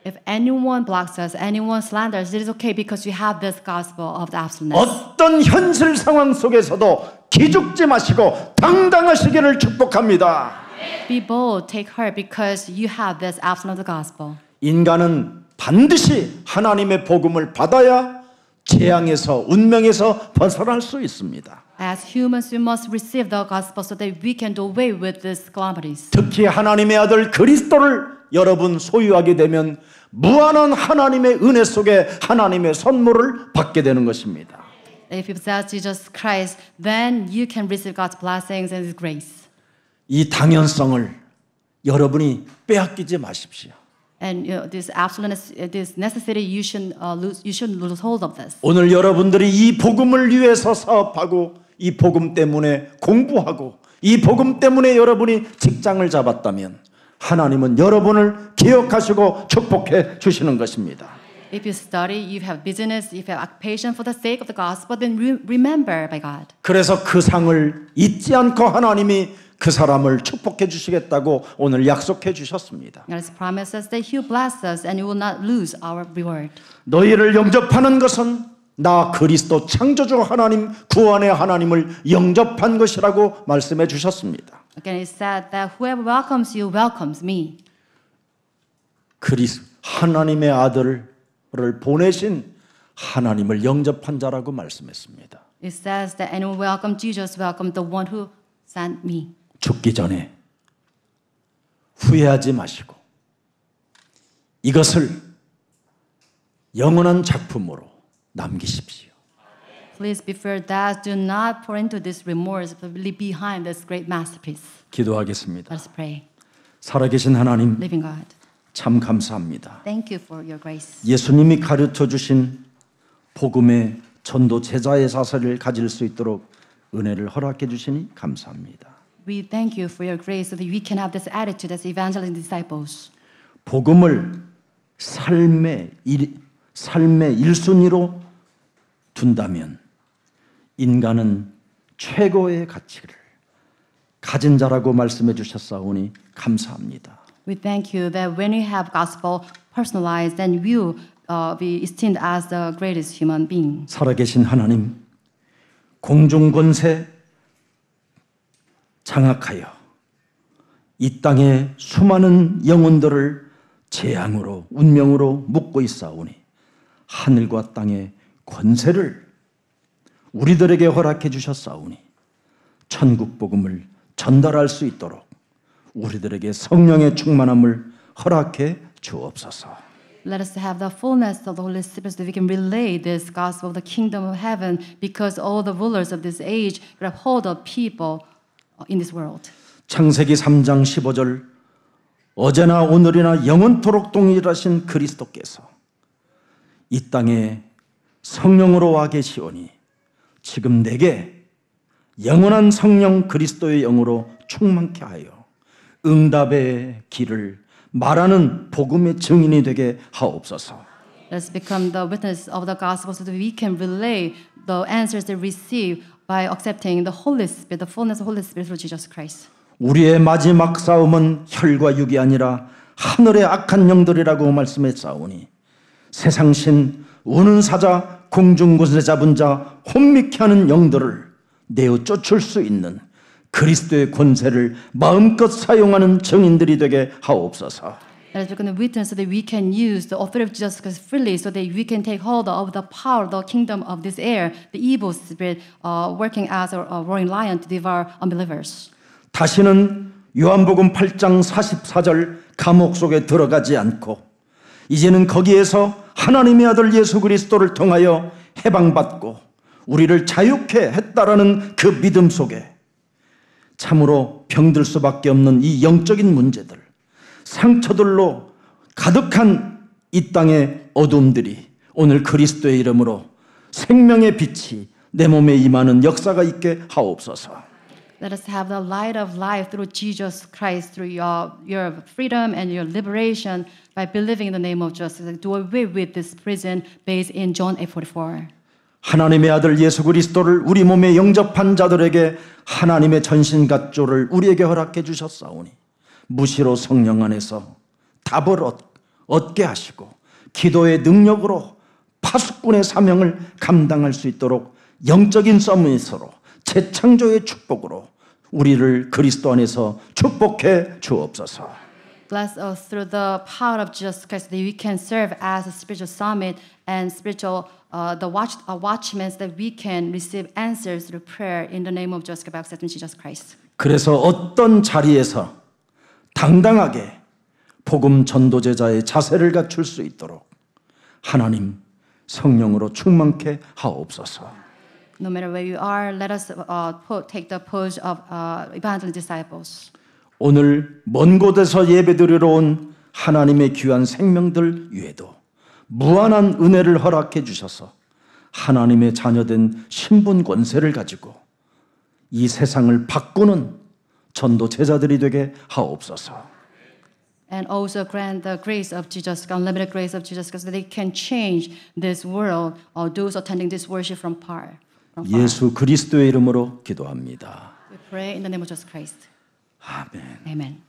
If anyone blocks us, anyone slanders, it is okay because you have this gospel of the absoluteness. 어떤 현실 상황 속에서도 기죽지 마시고 당당하시기를 축복합니다. Be bold, take heart because you have this absolute of the gospel. 인간은 반드시 하나님의 복음을 받아야 재앙에서 운명에서 벗어날 수 있습니다. As humans, we must receive the gospel so that we can do away with these calamities. 특히 하나님의 아들 그리스도를 여러분 소유하게 되면 무한한 하나님의 은혜 속에 하나님의 선물을 받게 되는 것입니다. If you possess Jesus Christ, then you can receive God's blessings and His grace. 이 당연성을 여러분이 빼앗기지 마십시오. And this absoluteness, this necessity, you shouldn't lose hold of this. 오늘 여러분들이 이 복음을 위해서 사업하고 이 복음 때문에 공부하고 이 복음 때문에 여러분이 직장을 잡았다면 하나님은 여러분을 기억하시고 축복해 주시는 것입니다. If you study, you have business, if you have occupation for the sake of the gospel, then remember by God. 그래서 그 상을 잊지 않고 하나님이 그 사람을 축복해 주시겠다고 오늘 약속해 주셨습니다. God has promised us that He will bless us and you will not lose our reward. 너희를 영접하는 것은 나 그리스도 창조주 하나님 구원의 하나님을 영접한 것이라고 말씀해 주셨습니다. Again, it said that whoever welcomes you welcomes me. 하나님의 아들을 보내신 하나님을 영접한 자라고 말씀했습니다. It says that anyone welcome Jesus welcome the one who sent me. 죽기 전에 후회하지 마시고 이것을 영원한 작품으로 남기십시오. Please, before that, do not pour into this remorse, but leave behind this great masterpiece. 기도하겠습니다. Let us pray. 살아계신 하나님 Living God, 참 감사합니다. thank you for your grace. 예수님이 가르쳐 주신 복음의 전도 제자의 자세를 가질 수 있도록 은혜를 허락해 주시니 감사합니다. We thank you for your grace so that we can have this attitude as evangelist disciples. 복음을 삶의 1순위로 둔다면 인간은 최고의 가치를 가진 자라고 말씀해 주셨사오니 감사합니다. We thank you that when you have gospel personalized, then you be esteemed as the greatest human being. 살아계신 하나님, 공중 권세 장악하여 이 땅의 수많은 영혼들을 재앙으로 운명으로 묶고 있사오니 하늘과 땅의 권세를 우리들에게 허락해 주셨사오니 천국 복음을 전달할 수 있도록 우리들에게 성령의 충만함을 허락해 주옵소서. Let us have the fullness of the Holy Spirit so that we can relay this gospel of the kingdom of heaven because all the rulers of this age grab hold of people in this world. 창세기 3장 15절 어제나 오늘이나 영원토록 동일하신 그리스도께서 이 땅에 성령으로 와 계시오니 지금 내게 영원한 성령 그리스도의 영으로 충만케 하여 응답의 길을 말하는 복음의 증인이 되게 하옵소서. Let's become the witness of the gospel so that we can relay the answers they receive by accepting the Holy Spirit, the fullness of the Holy Spirit through Jesus Christ. 우리의 마지막 싸움은 혈과 육이 아니라 하늘의 악한 영들이라고 말씀했사오니 세상신 우는 사자 공중곳에 잡은 자 혼미케 하는 영들을 내어 쫓을 수 있는 그리스도의 권세를 마음껏 사용하는 증인들이 되게 하옵소서. Let us become a witness so that we can use the authority of Jesus Christ freely so that we can take hold of the power of the kingdom of this air, the evil spirit working as a roaring lion to devour unbelievers. 다시는 요한복음 8장 44절 감옥 속에 들어가지 않고 이제는 거기에서 하나님의 아들 예수 그리스도를 통하여 해방받고 우리를 자유케 했다라는 그 믿음 속에 참으로 병들 수밖에 없는 이 영적인 문제들, 상처들로 가득한 이 땅의 어둠들이 오늘 그리스도의 이름으로 생명의 빛이 내 몸에 임하는 역사가 있게 하옵소서. Let us have the light of life through Jesus Christ, through your freedom and your liberation by believing in the name of Jesus. Do away with this prison based in John 8:44. 하나님의 아들 예수 그리스도를 우리 몸에 영접한 자들에게 하나님의 전신갑주를 우리에게 허락해 주셨사오니 무시로 성령 안에서 답을 얻게 하시고 기도의 능력으로 파수꾼의 사명을 감당할 수 있도록 영적인 서밋으로 재창조의 축복으로 우리를 그리스도 안에서 축복해 주옵소서. Bless us through the power of Jesus Christ that we can serve as a spiritual summit and spiritual watchmen that we can receive answers through prayer in the name of Jesus Christ. 그래서 어떤 자리에서 당당하게 복음 전도제자의 자세를 갖출 수 있도록 하나님 성령으로 충만케 하옵소서. No matter where you are, let us take the pose of evangelist disciples. 오늘 먼 곳에서 예배드리러 온 하나님의 귀한 생명들 위에도 무한한 은혜를 허락해 주셔서 하나님의 자녀된 신분 권세를 가지고 이 세상을 바꾸는 전도 제자들이 되게 하옵소서. And also grant the grace of Jesus, unlimited grace of Jesus, because they can change this world or those attending this worship from far. 예수 그리스도의 이름으로 기도합니다. We pray in the name of Jesus Christ. 아멘. Amen.